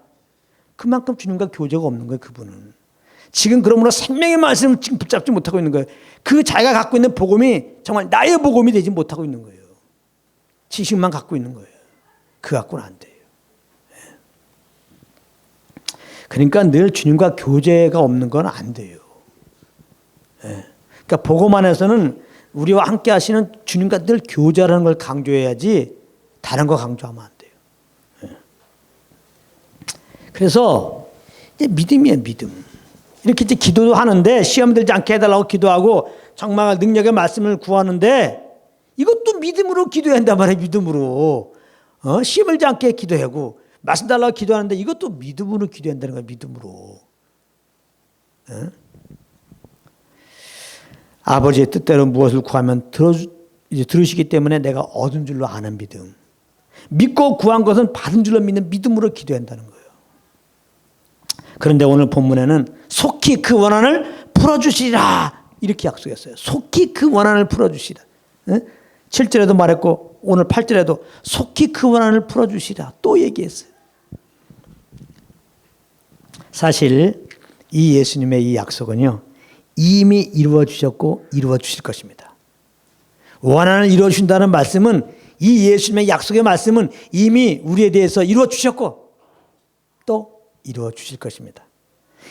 그만큼 주님과 교제가 없는 거예요, 그분은. 지금 그러므로 생명의 말씀을 지금 붙잡지 못하고 있는 거예요. 그 자기가 갖고 있는 복음이 정말 나의 복음이 되지 못하고 있는 거예요. 지식만 갖고 있는 거예요. 그 갖고는 안 돼요. 그러니까 늘 주님과 교제가 없는 건 안 돼요. 그러니까 복음 안에서는 우리와 함께 하시는 주님과 늘 교제하는 걸 강조해야지 다른 거 강조하면 안 돼요. 그래서 이제 믿음이에요, 믿음. 이렇게 이제 기도도 하는데 시험 들지 않게 해달라고 기도하고 정말 능력의 말씀을 구하는데 이것도 믿음으로 기도해야 한단 말이에요. 믿음으로. 시험 들지 않게 기도하고 말씀 달라고 기도하는데 이것도 믿음으로 기도한다는 거예요. 믿음으로. 아버지의 뜻대로 무엇을 구하면 들으시기 때문에 내가 얻은 줄로 아는 믿음. 믿고 구한 것은 받은 줄로 믿는 믿음으로 기도한다는 거예요. 그런데 오늘 본문에는 속히 그 원한을 풀어주시리라 이렇게 약속했어요. 속히 그 원한을 풀어주시리라. 7절에도 말했고 오늘 8절에도 속히 그 원한을 풀어주시리라 또 얘기했어요. 사실 이 예수님의 이 약속은요. 이미 이루어 주셨고 이루어 주실 것입니다. 원한을 이루어 주신다는 말씀은 이 예수님의 약속의 말씀은 이미 우리에 대해서 이루어 주셨고 또 이루어 주실 것입니다.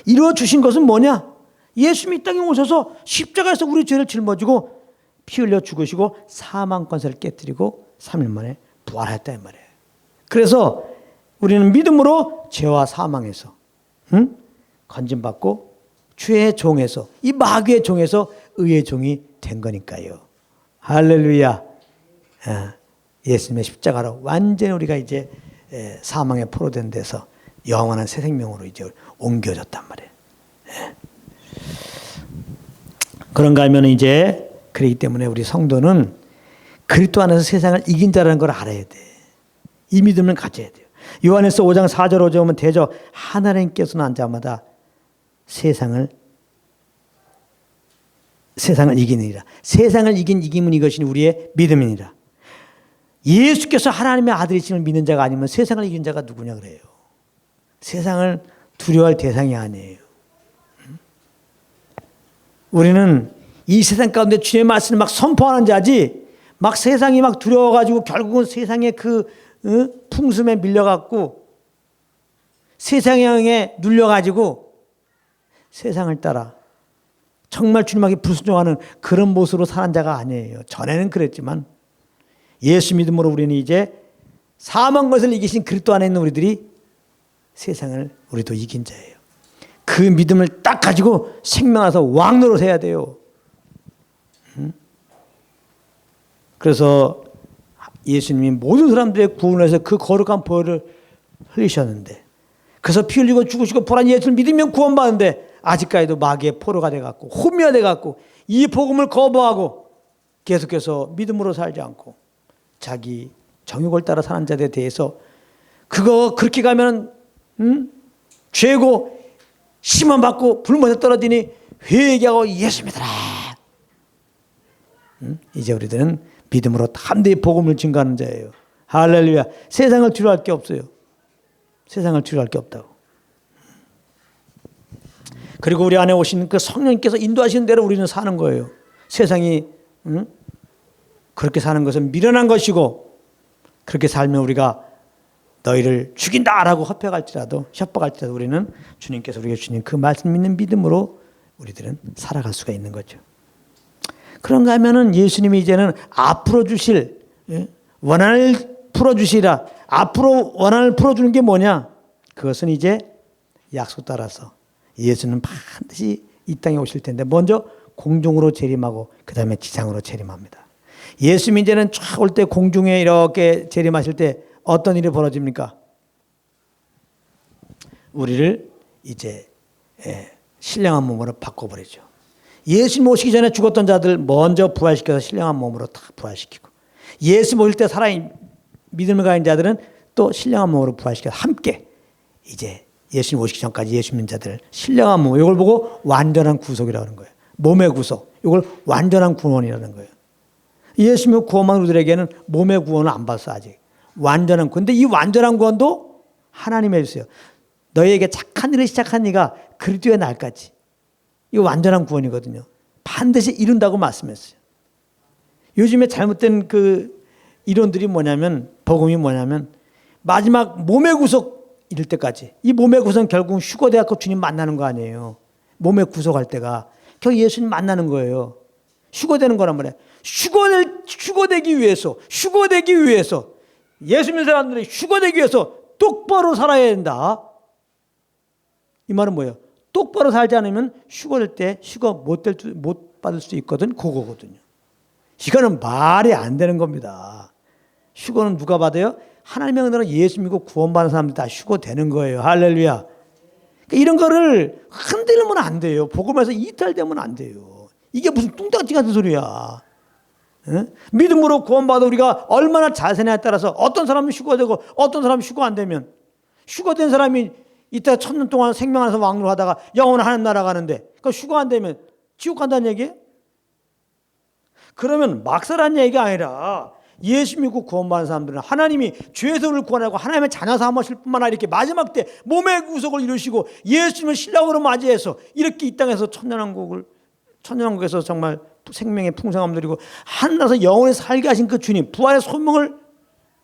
이루어 주신 것은 뭐냐? 예수님이 이 땅에 오셔서 십자가에서 우리 죄를 짊어지고 피 흘려 죽으시고 사망 권세를 깨뜨리고 3일 만에 부활했다 이 말이에요. 그래서 우리는 믿음으로 죄와 사망에서 건짐받고 죄의 종에서 이 마귀의 종에서 의의 종이 된 거니까요. 할렐루야. 예수님의 십자가로 완전히 우리가 이제 사망에 포로된 데서 영원한 새 생명으로 이제 옮겨졌단 말이에요. 그런가 하면 이제 그렇기 때문에 우리 성도는 그리스도 안에서 세상을 이긴 자라는 걸 알아야 돼. 이 믿음을 가져야 돼요. 요한에서 5장 4절 5절 보면 대저 하나님께서 난 자마다 세상을 이기느니라. 세상을 이긴 이김은 이것이 우리의 믿음이니라. 예수께서 하나님의 아들이심을 믿는 자가 아니면 세상을 이긴 자가 누구냐 그래요. 세상을 두려워할 대상이 아니에요. 우리는 이 세상 가운데 주님의 말씀을 막 선포하는 자지 막 세상이 막 두려워가지고 결국은 세상의 그 풍습에 밀려갖고 세상에 눌려가지고 세상을 따라 정말 주님에게 불순종하는 그런 모습으로 사는 자가 아니에요. 전에는 그랬지만 예수 믿음으로 우리는 이제 사망 것을 이기신 그리스도 안에 있는 우리들이 세상을 우리도 이긴 자예요. 그 믿음을 딱 가지고 생명하서 왕노릇 해야 돼요. 그래서 예수님이 모든 사람들의 구원을 해서 그 거룩한 보혈을 흘리셨는데 그래서 피 흘리고 죽으시고 부활한 예수를 믿으면 구원받는데 아직까지도 마귀의 포로가 돼갖고 혼미가 돼갖고 이 복음을 거부하고 계속해서 믿음으로 살지 않고 자기 정욕을 따라 사는 자들에 대해서 그거 그렇게 가면 죄고 심한 받고 불못에 떨어지니 회개하고 예수 믿어라. 이제 우리들은 믿음으로 담대히 복음을 증거하는 자예요. 할렐루야. 세상을 두려워할 게 없어요. 세상을 두려워할 게 없다고. 그리고 우리 안에 오신 그 성령님께서 인도하시는 대로 우리는 사는 거예요. 세상이 그렇게 사는 것은 미련한 것이고 그렇게 살면 우리가 너희를 죽인다라고 협박할지라도 우리는 주님께서 우리에게 주신 그 말씀 믿는 믿음으로 우리들은 살아갈 수가 있는 거죠. 그런가 하면은 예수님이 이제는 앞으로 주실 원한을 풀어주시라. 앞으로 원한을 풀어주는 게 뭐냐? 그것은 이제 약속 따라서 예수는 반드시 이 땅에 오실 텐데 먼저 공중으로 재림하고 그 다음에 지상으로 재림합니다. 예수님이 이제는 쫙 올 때 공중에 이렇게 재림하실 때 어떤 일이 벌어집니까? 우리를 이제 신령한 몸으로 바꿔버리죠. 예수님 오시기 전에 죽었던 자들 먼저 부활시켜서 신령한 몸으로 다 부활시키고 예수 오실 때 믿음을 가진 자들은 또 신령한 몸으로 부활시켜서 함께 이제 예수님 오시기 전까지 예수 믿는 자들 신령한 몸 이걸 보고 완전한 구속이라고 하는 거예요. 몸의 구속 이걸 완전한 구원이라는 거예요. 예수님의 구원만 우리들에게는 몸의 구원을 안 받았어 아직. 완전한 구원. 근데 이 완전한 구원도 하나님이 해주세요. 너희에게 착한 일을 시작한 이가 그리스도의 날까지. 이거 완전한 구원이거든요. 반드시 이룬다고 말씀했어요. 요즘에 잘못된 그 이론들이 뭐냐면 복음이 뭐냐면 마지막 몸의 구속 이를 때까지 이 몸의 구속은 결국 휴거돼갖고 주님 만나는 거 아니에요. 몸의 구속할 때가 결국 예수님 만나는 거예요. 휴거되는 거란 말이에요. 휴거되기 위해서 예수 믿는 사람들이 휴거되기 위해서 똑바로 살아야 된다. 이 말은 뭐예요? 똑바로 살지 않으면 휴거될 때 휴거 못 받을 수 있거든. 그거거든요. 이거는 말이 안 되는 겁니다. 휴거는 누가 받아요? 하나님의 은혜로 예수 믿고 구원받는 사람들 다 휴거되는 거예요. 할렐루야. 그러니까 이런 거를 흔들면 안 돼요. 복음에서 이탈되면 안 돼요. 이게 무슨 뚱딱지 같은 소리야. 에? 믿음으로 구원받아 우리가 얼마나 잘 사냐에 따라서 어떤 사람은 휴거되고 어떤 사람은 휴거 안 되면, 휴거된 사람이 이따 1000년 동안 생명 안에서 왕노하다가 영원한 하나님 나라 가는데 그 휴거 안 되면 지옥 간다는 얘기예요? 그러면 막 살라는 얘기가 아니라 예수 믿고 구원받은 사람들은 하나님이 죄에서 우리를 구원하고 하나님의 자녀 삼으실 뿐만 아니라 이렇게 마지막 때 몸의 구속을 이루시고 예수님을 신랑으로 맞이해서 이렇게 이 땅에서 천년왕국에서 정말 생명의 풍성함 누리고 하늘나라에서 영원히 살게 하신 그 주님, 부활의 소명을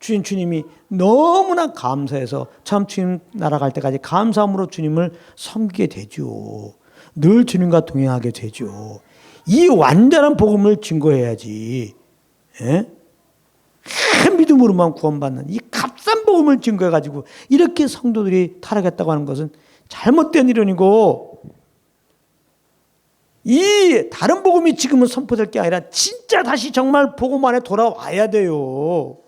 주신 주님이 너무나 감사해서 참 주님 날아갈 때까지 감사함으로 주님을 섬기게 되죠. 늘 주님과 동행하게 되죠. 이 완전한 복음을 증거해야지. 예? 큰 믿음으로만 구원받는 이 값싼 복음을 증거해가지고 이렇게 성도들이 타락했다고 하는 것은 잘못된 이론이고, 이 다른 복음이 지금은 선포될 게 아니라 진짜 다시 정말 복음 안에 돌아와야 돼요.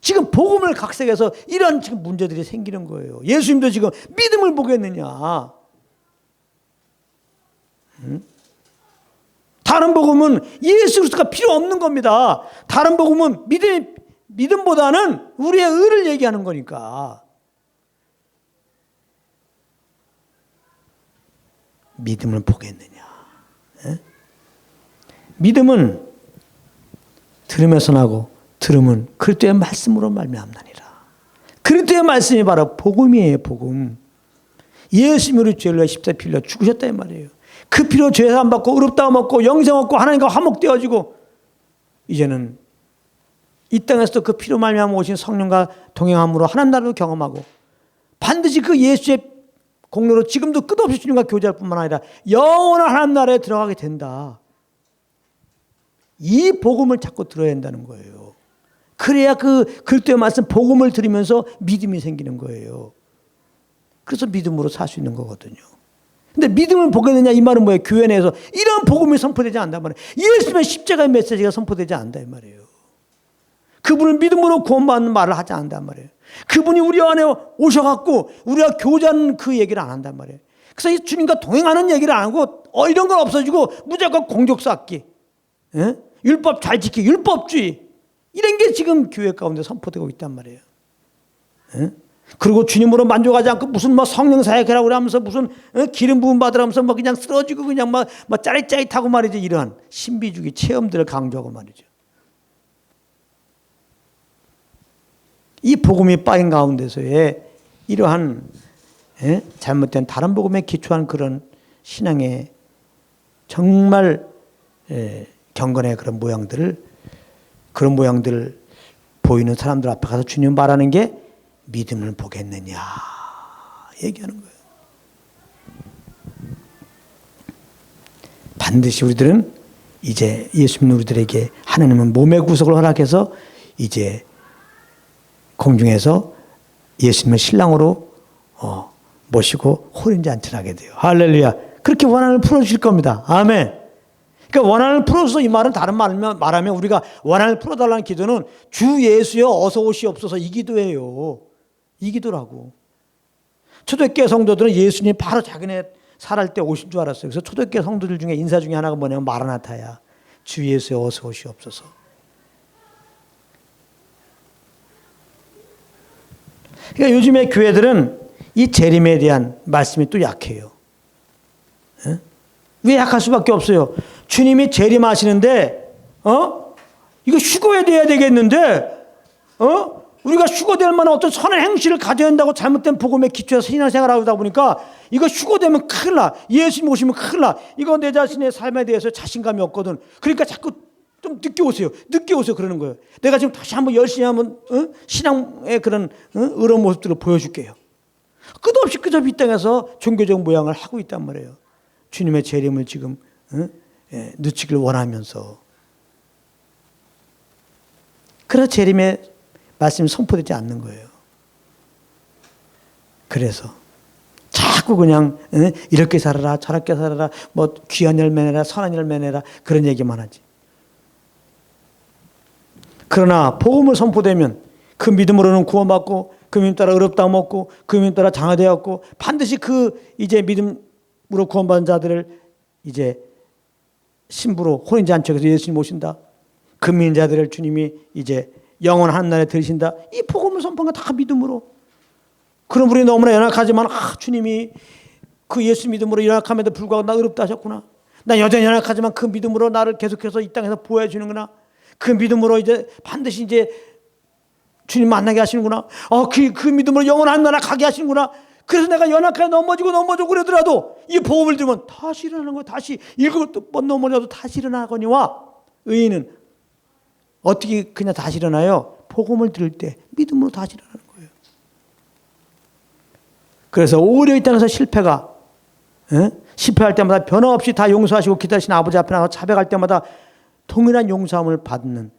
지금 복음을 각색해서 이런 지금 문제들이 생기는 거예요. 예수님도 지금 믿음을 보겠느냐? 다른 복음은 예수 그리스도가 필요 없는 겁니다. 다른 복음은 믿음보다는 우리의 의를 얘기하는 거니까. 믿음을 보겠느냐? 에? 믿음은 들으면서 나고 들으면 그리스도의 말씀으로 말미암나니라. 그리스도의 말씀이 바로 복음이에요. 복음. 예수님으로 죄를 십자가에 피 흘려 죽으셨다 이 말이에요. 그 피로 죄사함 받고 의롭다함 얻고 영생 얻고 하나님과 화목되어지고 이제는 이 땅에서도 그 피로 말미암아 오신 성령과 동행함으로 하나님 나라를 경험하고 반드시 그 예수의 공로로 지금도 끝없이 주님과 교제할 뿐만 아니라 영원한 하나님 나라에 들어가게 된다. 이 복음을 자꾸 들어야 한다는 거예요. 그래야 그 그리스도의 말씀 복음을 들으면서 믿음이 생기는 거예요. 그래서 믿음으로 살 수 있는 거거든요. 근데 믿음을 보겠느냐 이 말은 뭐예요? 교회 내에서 이런 복음이 선포되지 않단 말이에요. 예수님의 십자가의 메시지가 선포되지 않는다 이 말이에요. 그분을 믿음으로 구원받는 말을 하지 않는단 말이에요. 그분이 우리 안에 오셔갖고 우리가 교제하는 그 얘기를 안 한단 말이에요. 그래서 이 주님과 동행하는 얘기를 안 하고 이런 건 없어지고 무조건 공적 쌓기, 율법 잘 지키기, 율법주의 이런 게 지금 교회 가운데 선포되고 있단 말이에요. 그리고 주님으로 만족하지 않고 무슨 뭐 성령 사역이라고 그러면서 무슨 기름 부음 받으라면서 뭐 그냥 쓰러지고 그냥 뭐 짜릿짜릿하고 말이죠. 이러한 신비주의 체험들을 강조하고 말이죠. 이 복음이 빠진 가운데서의 이러한 잘못된 다른 복음에 기초한 그런 신앙의 정말 경건의 그런 모양들을 보이는 사람들 앞에 가서 주님 말하는 게 믿음을 보겠느냐 얘기하는 거예요. 반드시 우리들은 이제 예수 믿는 우리들에게 하나님은 몸의 구속을 허락해서 이제 공중에서 예수님을 신랑으로 모시고 혼인잔치를 하게 돼요. 할렐루야. 그렇게 원한을 풀어주실 겁니다. 아멘. 그러니까 원한을 풀어서 이 말은 다른 말하면 우리가 원한을 풀어달라는 기도는 주 예수여 어서 오시옵소서 이 기도예요. 이 기도라고. 초대교회 성도들은 예수님이 바로 자기네 살할 때 오신 줄 알았어요. 그래서 초대교회 성도들 중에 인사 중에 하나가 뭐냐면 마라나타야. 주 예수여 어서 오시옵소서. 그러니까 요즘의 교회들은 이 재림에 대한 말씀이 또 약해요. 왜 약할 수밖에 없어요? 주님이 재림하시는데, 이거 휴거에 돼야 되겠는데, 우리가 휴거될 만한 어떤 선한 행실을 가져야 한다고 잘못된 복음에 기초해서 신앙생활을 하다 보니까 이거 휴거되면 큰일 나. 예수님 오시면 큰일 나. 이거 내 자신의 삶에 대해서 자신감이 없거든. 그러니까 자꾸 좀 늦게 오세요. 늦게 오세요. 그러는 거예요. 내가 지금 다시 한번 열심히 한번 신앙의 그런 의로운 모습들을 보여줄게요. 끝없이 이 땅에서 종교적 모양을 하고 있단 말이에요. 주님의 재림을 지금 늦추길 원하면서. 그래서 재림의 말씀이 선포되지 않는 거예요. 그래서 자꾸 그냥 이렇게 살아라 저렇게 살아라 뭐 귀한 열매 내라 선한 열매 내라 그런 얘기만 하지. 그러나 복음을 선포되면 그 믿음으로는 구원받고 그 믿음 따라 의롭다 먹고 그 믿음 따라 장하되었고 반드시 그 이제 믿음으로 구원받은 자들을 이제 신부로 혼인잔치에서 예수님 모신다. 그 믿는 자들을 주님이 이제 영원한 날에 들으신다. 이 복음을 선포한 거 다 믿음으로. 그럼 우리 너무나 연약하지만 주님이 그 예수 믿음으로 연약함에도 불구하고 나 의롭다 하셨구나. 나 여전히 연약하지만 그 믿음으로 나를 계속해서 이 땅에서 보호해 주는구나. 그 믿음으로 이제 반드시 이제 주님 만나게 하시는구나. 그 믿음으로 영원한 나라 가게 하시는구나. 그래서 내가 연약하게 넘어지고 그러더라도 이 복음을 들으면 다시 일어나는 거야. 다시 일곱 번 넘어져도 다시 일어나거니와 의인은 어떻게 그냥 다시 일어나요? 복음을 들을 때 믿음으로 다시 일어나는 거예요. 그래서 오히려 이 땅에서 실패할 때마다 변함없이 다 용서하시고 기다리시는 아버지 앞에 나가 자백할 때마다 동일한 용서함을 받는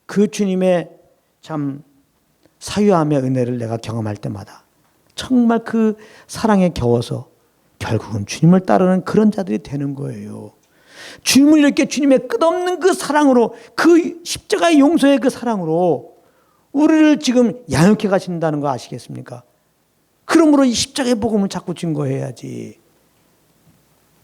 그 주님의 참 사유함의 은혜를 내가 경험할 때마다 정말 그 사랑에 겨워서 결국은 주님을 따르는 그런 자들이 되는 거예요. 주님을 이렇게 주님의 끝없는 그 사랑으로 그 십자가의 용서의 그 사랑으로 우리를 지금 양육해 가신다는 거 아시겠습니까? 그러므로 이 십자가의 복음을 자꾸 증거해야지.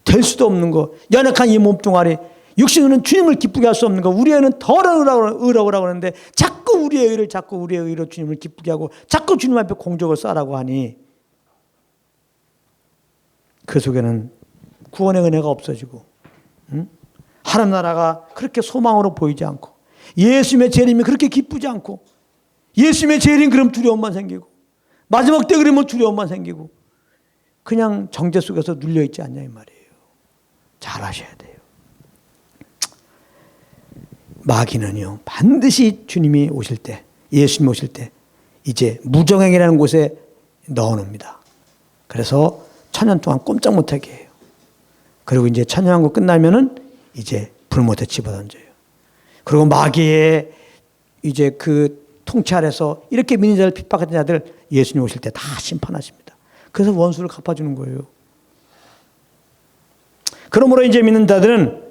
될 수도 없는 거. 연약한 이 몸뚱아리. 육신은 주님을 기쁘게 할 수 없는 거. 우리의 의는 더러운 의라고 하는데 자꾸 우리의 의를 자꾸 우리의 의로 주님을 기쁘게 하고 자꾸 주님 앞에 공적을 쌓으라고 하니 그 속에는 구원의 은혜가 없어지고 하나님 나라가 그렇게 소망으로 보이지 않고 예수님의 재림이 그렇게 기쁘지 않고 예수님의 재림 그럼 두려움만 생기고 마지막 때 그러면 두려움만 생기고 그냥 정죄 속에서 눌려있지 않냐 이 말이에요. 잘 아셔야 돼요. 마귀는요 반드시 주님이 오실 때 예수님이 오실 때 이제 무정행이라는 곳에 넣어놓습니다. 그래서 천년 동안 꼼짝 못하게 해요. 그리고 이제 천년왕국 끝나면은 이제 불못에 집어던져요. 그리고 마귀의 이제 그 통치 아래서 이렇게 믿는 자를 핍박하는 자들 예수님 오실 때 다 심판하십니다. 그래서 원수를 갚아주는 거예요. 그러므로 이제 믿는 자들은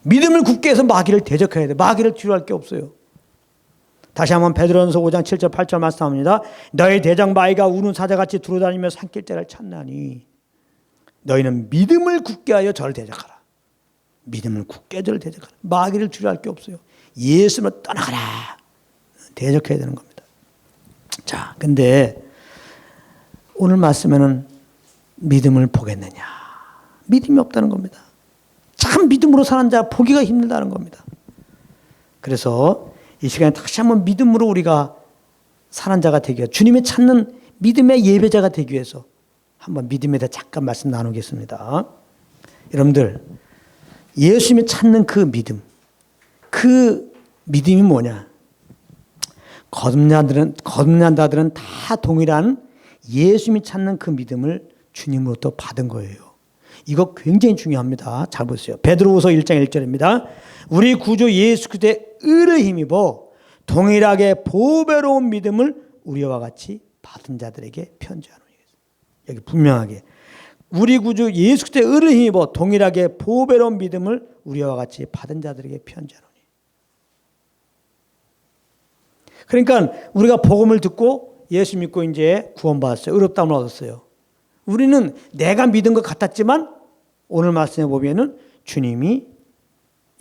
믿음을 굳게 해서 마귀를 대적해야 돼. 마귀를 두려워할 게 없어요. 다시 한번 베드로전서 5장 7절 8절 말씀합니다. 너희 대장 마귀가 우는 사자같이 두루다니며 산길자를 찾나니 너희는 믿음을 굳게 하여 저를 대적하라. 믿음을 굳게 저를 대적하라. 마귀를 두려워할 게 없어요. 예수를 떠나가라. 대적해야 되는 겁니다. 자, 근데 오늘 말씀에는 믿음을 보겠느냐. 믿음이 없다는 겁니다. 참 믿음으로 사는 자 보기가 힘들다는 겁니다. 그래서 이 시간에 다시 한번 믿음으로 우리가 사는 자가 되기 위해서 주님이 찾는 믿음의 예배자가 되기 위해서 한번 믿음에 대해 잠깐 말씀 나누겠습니다. 여러분들 예수님이 찾는 그 믿음이 뭐냐? 거듭난 자들은 다 동일한 예수님이 찾는 그 믿음을 주님으로부터 받은 거예요. 이거 굉장히 중요합니다. 잘 보세요. 베드로후서 1장 1절입니다. 우리 구주 예수 그리스도의 의를 힘입어 동일하게 보배로운 믿음을 우리와 같이 받은 자들에게 편지하노니. 여기 분명하게 우리 구주 예수 그리스도의 의를 힘입어 동일하게 보배로운 믿음을 우리와 같이 받은 자들에게 편지하노니. 그러니까 우리가 복음을 듣고 예수 믿고 이제 구원받았어요. 의롭다함을 얻었어요. 우리는 내가 믿은 것 같았지만 오늘 말씀에 보면은 주님이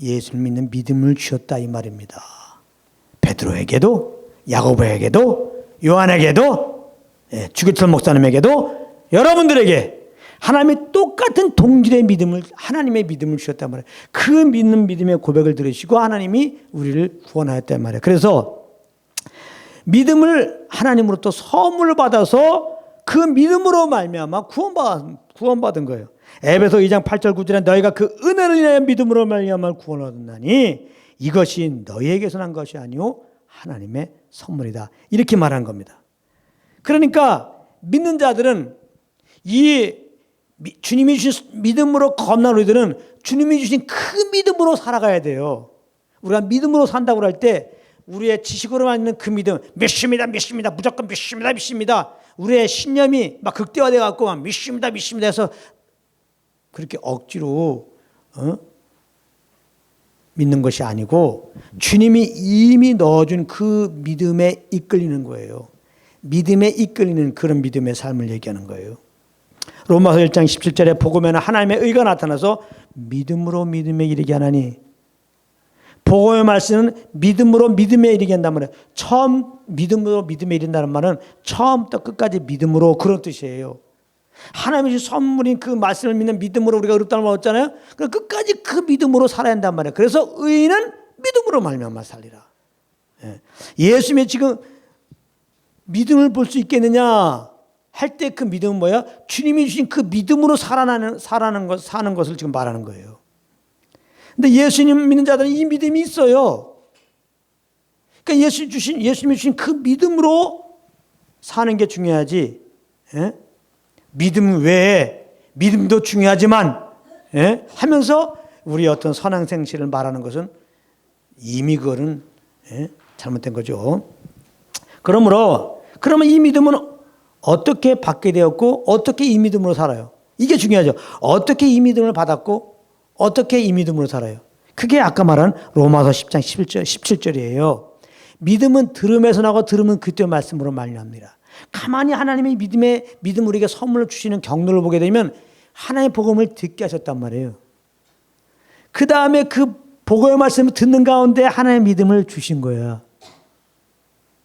예수를 믿는 믿음을 주셨다 이 말입니다. 베드로에게도 야고보에게도 요한에게도 주기철 목사님에게도 여러분들에게 하나님의 똑같은 동질의 믿음을 하나님의 믿음을 주셨단 말이에요. 그 믿는 믿음의 고백을 들으시고 하나님이 우리를 구원하였단 말이에요. 그래서 믿음을 하나님으로부터 선물을 받아서 그 믿음으로 말미암아 구원받은 거예요. 에베소 2장 8절 9절에 너희가 그 은혜를 인하여 믿음으로 말미암아 구원을 얻었나니 이것이 너희에게서 난 것이 아니오 하나님의 선물이다. 이렇게 말한 겁니다. 그러니까 믿는 자들은 주님이 주신 믿음으로 겁난 우리들은 주님이 주신 그 믿음으로 살아가야 돼요. 우리가 믿음으로 산다고 할 때 우리의 지식으로만 있는 그 믿음, 믿습니다, 믿습니다, 무조건 믿습니다, 믿습니다. 우리의 신념이 막 극대화돼 갖고 막 믿습니다, 믿습니다 해서 그렇게 억지로 믿는 것이 아니고 주님이 이미 넣어준 그 믿음에 이끌리는 거예요. 믿음에 이끌리는 그런 믿음의 삶을 얘기하는 거예요. 로마서 1장 17절에 복음에는 하나님의 의가 나타나서 믿음으로 믿음에 이르게 하나니, 복음의 말씀은 믿음으로 믿음에 이르게 한단 말이에요. 처음 믿음으로 믿음에 이른다는 말은 처음부터 끝까지 믿음으로, 그런 뜻이에요. 하나님의 선물인 그 말씀을 믿는 믿음으로 우리가 의롭다는 말 얻잖아요. 그럼 끝까지 그 믿음으로 살아야 한단 말이에요. 그래서 의인은 믿음으로 말미암아 살리라. 예수님의 지금 믿음을 볼 수 있겠느냐 할 때 그 믿음은 뭐야? 주님이 주신 그 믿음으로 사는 것을 지금 말하는 거예요. 근데 예수님 믿는 자들은 이 믿음이 있어요. 그러니까 예수님이 주신 그 믿음으로 사는 게 중요하지. 믿음 외에 믿음도 중요하지만 하면서 우리 어떤 선행생실을 말하는 것은 이미 그거는 잘못된 거죠. 그러면 이 믿음은 어떻게 받게 되었고 어떻게 이 믿음으로 살아요? 이게 중요하죠. 어떻게 이 믿음을 받았고 어떻게 이 믿음으로 살아요? 그게 아까 말한 로마서 10장 17절이에요. 믿음은 들음에서 나고 들음은 그때 말씀으로 말미암니라. 가만히 하나님의 믿음 우리에게 선물을 주시는 경로를 보게 되면 하나님의 복음을 듣게 하셨단 말이에요. 그 다음에 그 복음의 말씀을 듣는 가운데 하나님의 믿음을 주신 거예요.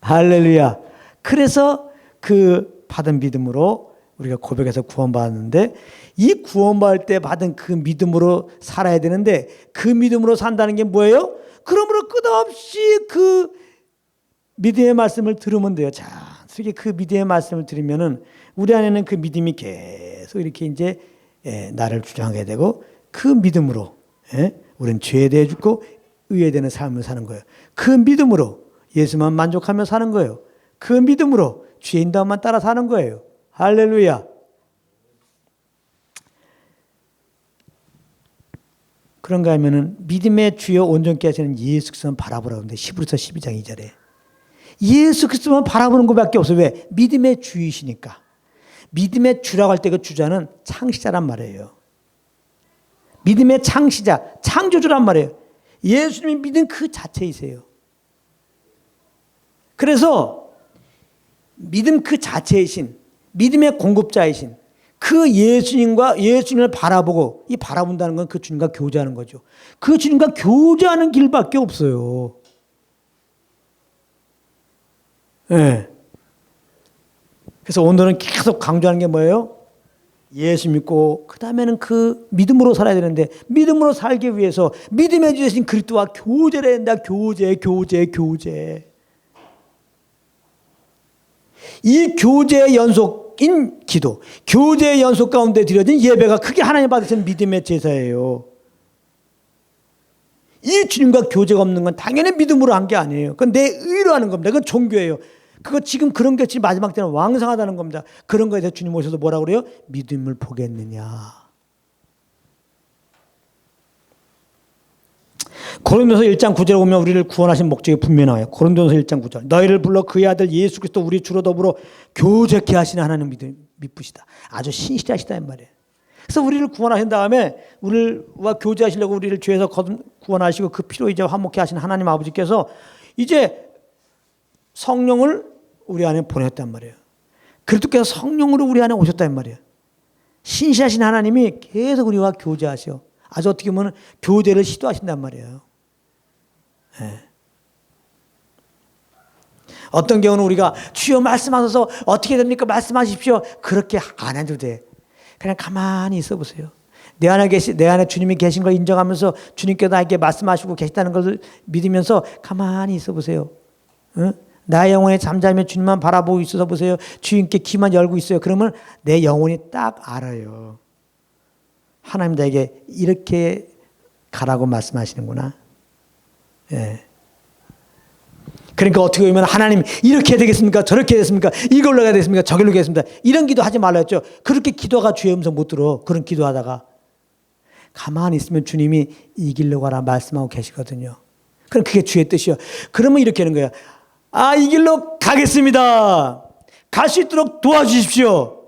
할렐루야. 그래서 그 받은 믿음으로 우리가 고백해서 구원받았는데, 이 구원받을 때 받은 그 믿음으로 살아야 되는데, 그 믿음으로 산다는 게 뭐예요? 그러므로 끝없이 그 믿음의 말씀을 들으면 돼요. 자, 특히 그 믿음의 말씀을 들으면은 우리 안에는 그 믿음이 계속 이렇게 이제 나를 주장하게 되고, 그 믿음으로 우리는 죄에 대해 죽고 의에 되는 삶을 사는 거예요. 그 믿음으로 예수만 만족하며 사는 거예요. 그 믿음으로 주의 인도함만 따라 사는 거예요. 할렐루야. 그런가 하면은 믿음의 주요 온전케 하시는 예수 그리스도만 바라보라고 하는데, 히브리서 12장 2절에 예수 그리스도만 바라보는 것밖에 없어요. 왜? 믿음의 주이시니까. 믿음의 주라고 할 때 그 주자는 창시자란 말이에요. 믿음의 창시자, 창조주란 말이에요. 예수님이 믿음 그 자체이세요. 그래서 믿음 그 자체이신, 믿음의 공급자이신 그 예수님을 바라보고, 이 바라본다는 건 그 주님과 교제하는 거죠. 그 주님과 교제하는 길밖에 없어요. 그래서 오늘은 계속 강조하는 게 뭐예요? 예수 믿고 그 다음에는 그 믿음으로 살아야 되는데, 믿음으로 살기 위해서 믿음의 주신 그리스도와 교제를 해야 된다. 교제. 이 교제의 연속인 기도, 교제의 연속 가운데 드려진 예배가 그게 하나님 받으신 믿음의 제사예요. 이 주님과 교제가 없는 건 당연히 믿음으로 한 게 아니에요. 그건 내 의로 하는 겁니다. 그건 종교예요. 그거 지금 그런 게 지금 마지막 때는 왕성하다는 겁니다. 그런 거에 대해서 주님 오셔서 뭐라고 그래요? 믿음을 보겠느냐. 고린도서 1장 9절에 보면 우리를 구원하신 목적이 분명히 나와요. 고린도서 1장 9절. 너희를 불러 그의 아들 예수 그리스도 우리 주로 더불어 교제케 하시는 하나님 믿으시다. 아주 신실하시다 이 말이에요. 그래서 우리를 구원하신 다음에 우리와 교제하시려고 우리를 죄에서 구원하시고 그 피로 이제 화목케 하신 하나님 아버지께서 이제 성령을 우리 안에 보냈단 말이에요. 그리스도께서 성령으로 우리 안에 오셨단 말이에요. 신실하신 하나님이 계속 우리와 교제하셔. 아주 어떻게 보면 교제를 시도하신단 말이에요. 어떤 경우는 우리가 주여 말씀하셔서 어떻게 됩니까? 말씀하십시오. 그렇게 안 해도 돼. 그냥 가만히 있어 보세요. 내 안에 주님이 계신 걸 인정하면서 주님께서 나에게 말씀하시고 계시다는 것을 믿으면서 가만히 있어 보세요. 나의 영혼이 잠자며 주님만 바라보고 있어서 보세요. 주님께 귀만 열고 있어요. 그러면 내 영혼이 딱 알아요. 하나님 나에게 이렇게 가라고 말씀하시는구나. 그러니까 어떻게 보면 하나님 이렇게 해야 되겠습니까? 저렇게 해야 되겠습니까? 이걸로 해야 되겠습니까? 저걸로 해야 되겠습니까? 이런 기도 하지 말라 했죠. 그렇게 기도가 주의 음성 못 들어. 그런 기도하다가 가만히 있으면 주님이 이길로 가라 말씀하고 계시거든요. 그럼 그게 주의 뜻이요. 그러면 이렇게 하는 거예요. 아, 이 길로 가겠습니다. 갈 수 있도록 도와주십시오.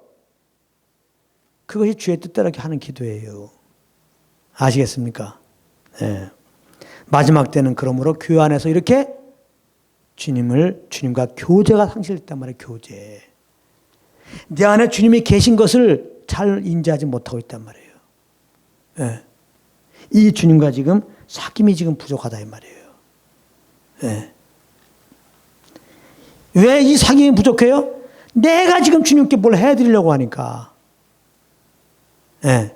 그것이 주의 뜻대로 하는 기도예요. 아시겠습니까? 네. 마지막 때는 그러므로 교회 안에서 이렇게 주님과 교제가 상실됐단 말이에요. 교제. 내 안에 주님이 계신 것을 잘 인지하지 못하고 있단 말이에요. 네. 이 주님과 지금 사귐이 지금 부족하다 이 말이에요. 네. 왜 이 사귐이 부족해요? 내가 지금 주님께 뭘 해드리려고 하니까. 네.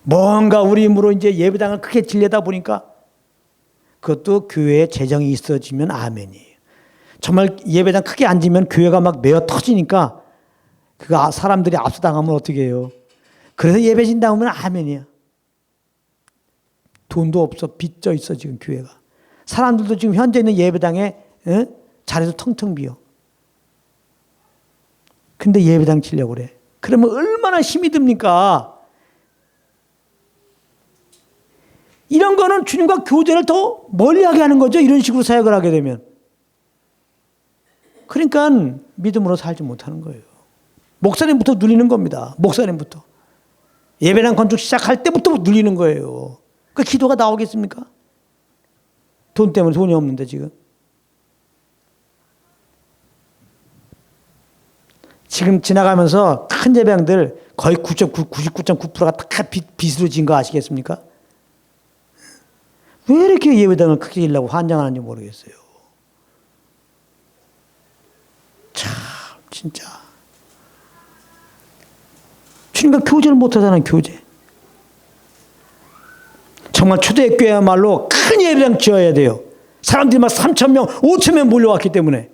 뭔가 우리 힘으로 이제 예배당을 크게 질려다 보니까 그것도 교회에 재정이 있어지면 아멘이에요. 정말 예배당 크게 앉으면 교회가 막 메어 터지니까 그 사람들이 압수당하면 어떻게 해요? 그래서 예배 진다 하면 아멘이야. 돈도 없어. 빚져 있어 지금 교회가. 사람들도 지금 현재 있는 예배당에 자리도 텅텅 비어. 근데 예배당 치려고 그래. 그러면 얼마나 힘이 듭니까? 이런 거는 주님과 교제를 더 멀리하게 하는 거죠. 이런 식으로 사역을 하게 되면. 그러니까 믿음으로 살지 못하는 거예요. 목사님부터 눌리는 겁니다. 목사님부터. 예배당 건축 시작할 때부터 눌리는 거예요. 그 기도가 나오겠습니까? 돈 때문에 돈이 없는데 지금. 지금 지나가면서 큰 예배당들 거의 99.9%가 다 빚으로 지은 거 아시겠습니까? 왜 이렇게 예배당을 크게 지으려고 환장하는지 모르겠어요. 참 진짜. 주님과 교제를 못하잖아요. 교제. 정말 초대교회야말로 큰 예배당 지어야 돼요. 사람들이 막 3,000명, 5,000명 몰려왔기 때문에.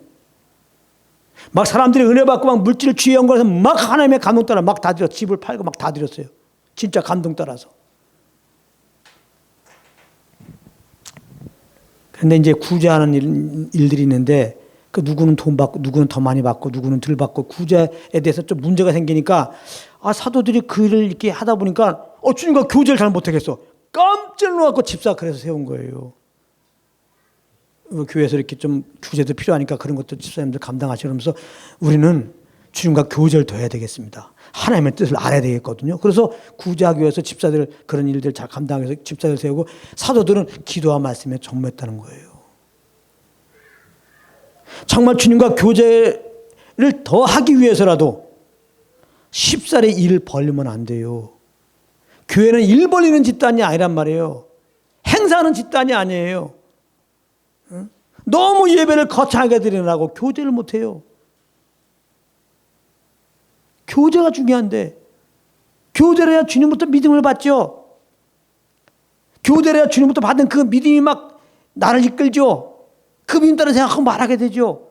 막 사람들이 은혜 받고 막 물질을 주의 연구해서 막 하나님의 감동 따라 막 다 드렸어요. 집을 팔고 막 다 드렸어요. 진짜 감동 따라서. 그런데 이제 구제하는 일들이 있는데 그 누구는 돈 받고 누구는 더 많이 받고 누구는 덜 받고 구제에 대해서 좀 문제가 생기니까 아 사도들이 그 일을 이렇게 하다 보니까 주님과 교제를 잘 못하겠어. 깜짝 놀라고 집사 그래서 세운 거예요. 교회에서 이렇게 좀 구제도 필요하니까 그런 것도 집사님들 감당하시면서 우리는 주님과 교제를 더 해야 되겠습니다. 하나님의 뜻을 알아야 되겠거든요. 그래서 구제하기 위해서 집사들 그런 일들 잘 감당해서 집사들 세우고 사도들은 기도와 말씀에 전무했다는 거예요. 정말 주님과 교제를 더 하기 위해서라도 쉽사리 일을 벌리면 안 돼요. 교회는 일 벌리는 집단이 아니란 말이에요. 행사하는 집단이 아니에요. 너무 예배를 거창하게 드리느라고 교제를 못해요. 교제가 중요한데 교제를 해야 주님부터 믿음을 받죠. 교제를 해야 주님부터 받은 그 믿음이 막 나를 이끌죠. 그 믿음 따라 생각하고 말하게 되죠.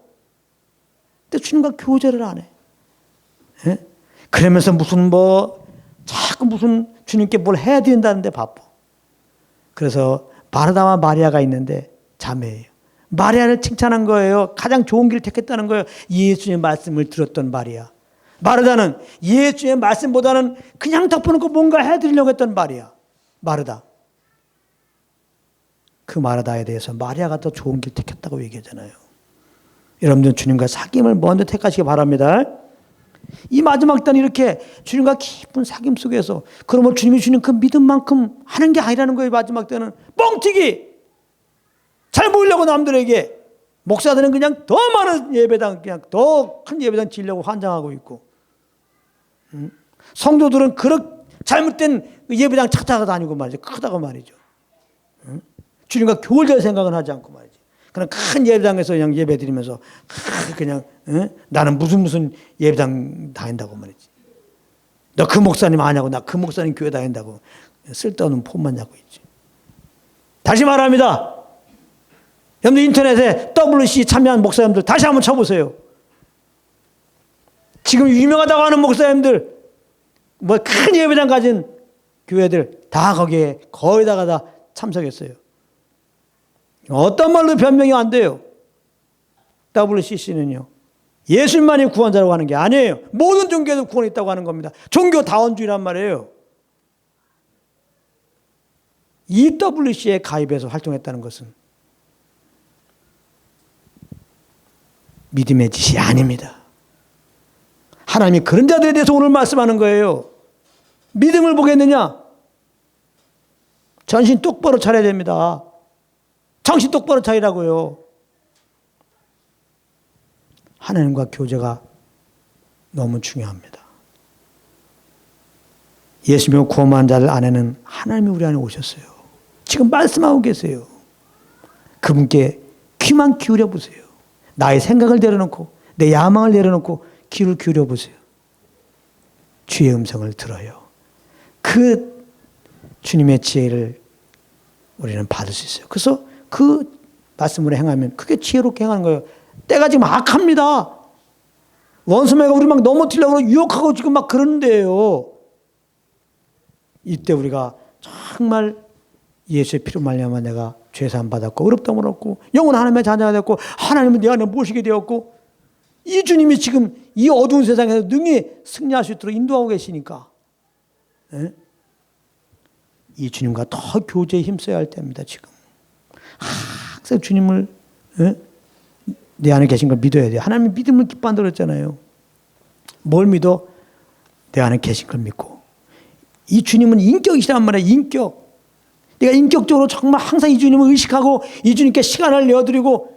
근데 주님과 교제를 안 해. 예? 그러면서 자꾸 무슨 주님께 뭘 해야 된다는데 바빠. 그래서 마르다와 마리아가 있는데 자매예요. 마리아를 칭찬한 거예요. 가장 좋은 길을 택했다는 거예요. 예수의 말씀을 들었던 마리아. 마르다는 예수의 말씀보다는 그냥 덮어놓고 뭔가 해드리려고 했던 마르다. 그 마르다에 대해서 마리아가 더 좋은 길 택했다고 얘기하잖아요. 여러분들 주님과 사귐을 먼저 택하시기 바랍니다. 이 마지막 때는 이렇게 주님과 깊은 사귐 속에서 그러면 주님이 주는 그 믿음만큼 하는 게 아니라는 거예요. 마지막 때는 뻥튀기 잘 보이려고 남들에게 목사들은 그냥 더 많은 예배당 그냥 더 큰 예배당 지으려고 환장하고 있고 성도들은 그런 잘못된 예배당 찾아다니고 말이죠. 크다고 말이죠. 주님과 교제할 생각은 하지 않고 말이지. 그냥 큰 예배당에서 그냥 예배 드리면서 그냥 나는 무슨 예배당 다닌다고 말이지. 너 그 목사님 아냐고 나 그 목사님 교회 다닌다고 쓸데없는 폼만 잡고 있지. 다시 말합니다. 여러분들 인터넷에 WC 참여한 목사님들 다시 한번 쳐보세요. 지금 유명하다고 하는 목사님들 뭐 큰 예배당 가진 교회들 다 거기에 거의 다 참석했어요. 어떤 말로 변명이 안 돼요. WCC는요. 예수님만이 구원자라고 하는 게 아니에요. 모든 종교에도 구원이 있다고 하는 겁니다. 종교다원주의란 말이에요. EWC에 가입해서 활동했다는 것은 믿음의 짓이 아닙니다. 하나님이 그런 자들에 대해서 오늘 말씀하는 거예요. 믿음을 보겠느냐? 전신 똑바로 차려야 됩니다. 정신 똑바로 차리라고요. 하나님과 교제가 너무 중요합니다. 예수님을 구원한 자들 안에는 하나님이 우리 안에 오셨어요. 지금 말씀하고 계세요. 그분께 귀만 기울여 보세요. 나의 생각을 내려놓고 내 야망을 내려놓고 귀를 기울여 보세요. 주의 음성을 들어요. 그 주님의 지혜를 우리는 받을 수 있어요. 그래서 그 말씀으로 행하면 그게 지혜롭게 행하는 거예요. 때가 지금 악합니다. 원수매가 우리 막 넘어뜨리려고 유혹하고 지금 막 그러는데요. 이때 우리가 정말 예수의 피로 말미암아 내가 죄사함 받았고 어렵다함을 얻고 영원 하나님의 자녀가 되었고 하나님은 내 안에 모시게 되었고 이 주님이 지금 이 어두운 세상에서 능히 승리할 수 있도록 인도하고 계시니까 이 주님과 더 교제에 힘써야 할 때입니다. 지금 항상 주님을 내 안에 계신 걸 믿어야 돼요. 하나님이 믿음을 기뻐한다고 그랬잖아요. 뭘 믿어? 내 안에 계신 걸 믿고. 이 주님은 인격이시란 말이에요. 인격. 내가 인격적으로 정말 항상 이 주님을 의식하고 이 주님께 시간을 내어드리고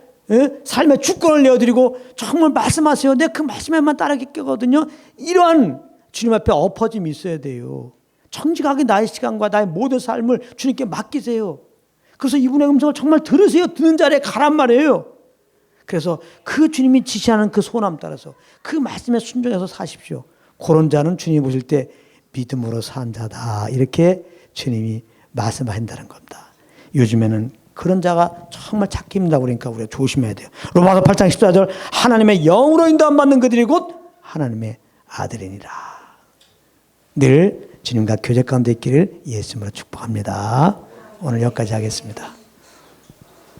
삶의 주권을 내어드리고 정말 말씀하세요. 내가 그 말씀에만 따르겠거든요. 이러한 주님 앞에 엎어짐이 있어야 돼요. 정직하게 나의 시간과 나의 모든 삶을 주님께 맡기세요. 그래서 이분의 음성을 정말 들으세요. 듣는 자리에 가란 말이에요. 그래서 그 주님이 지시하는 그 소남 따라서 그 말씀에 순종해서 사십시오. 그런 자는 주님이 보실 때 믿음으로 산 자다. 이렇게 주님이 말씀하신다는 겁니다. 요즘에는 그런 자가 정말 찾기 힘들다 그러니까 우리가 조심해야 돼요. 로마서 8장 14절 하나님의 영으로 인도함 받는 그들이 곧 하나님의 아들이니라. 늘 주님과 교제 가운데 있기를 예수님으로 축복합니다. 오늘 여기까지 하겠습니다.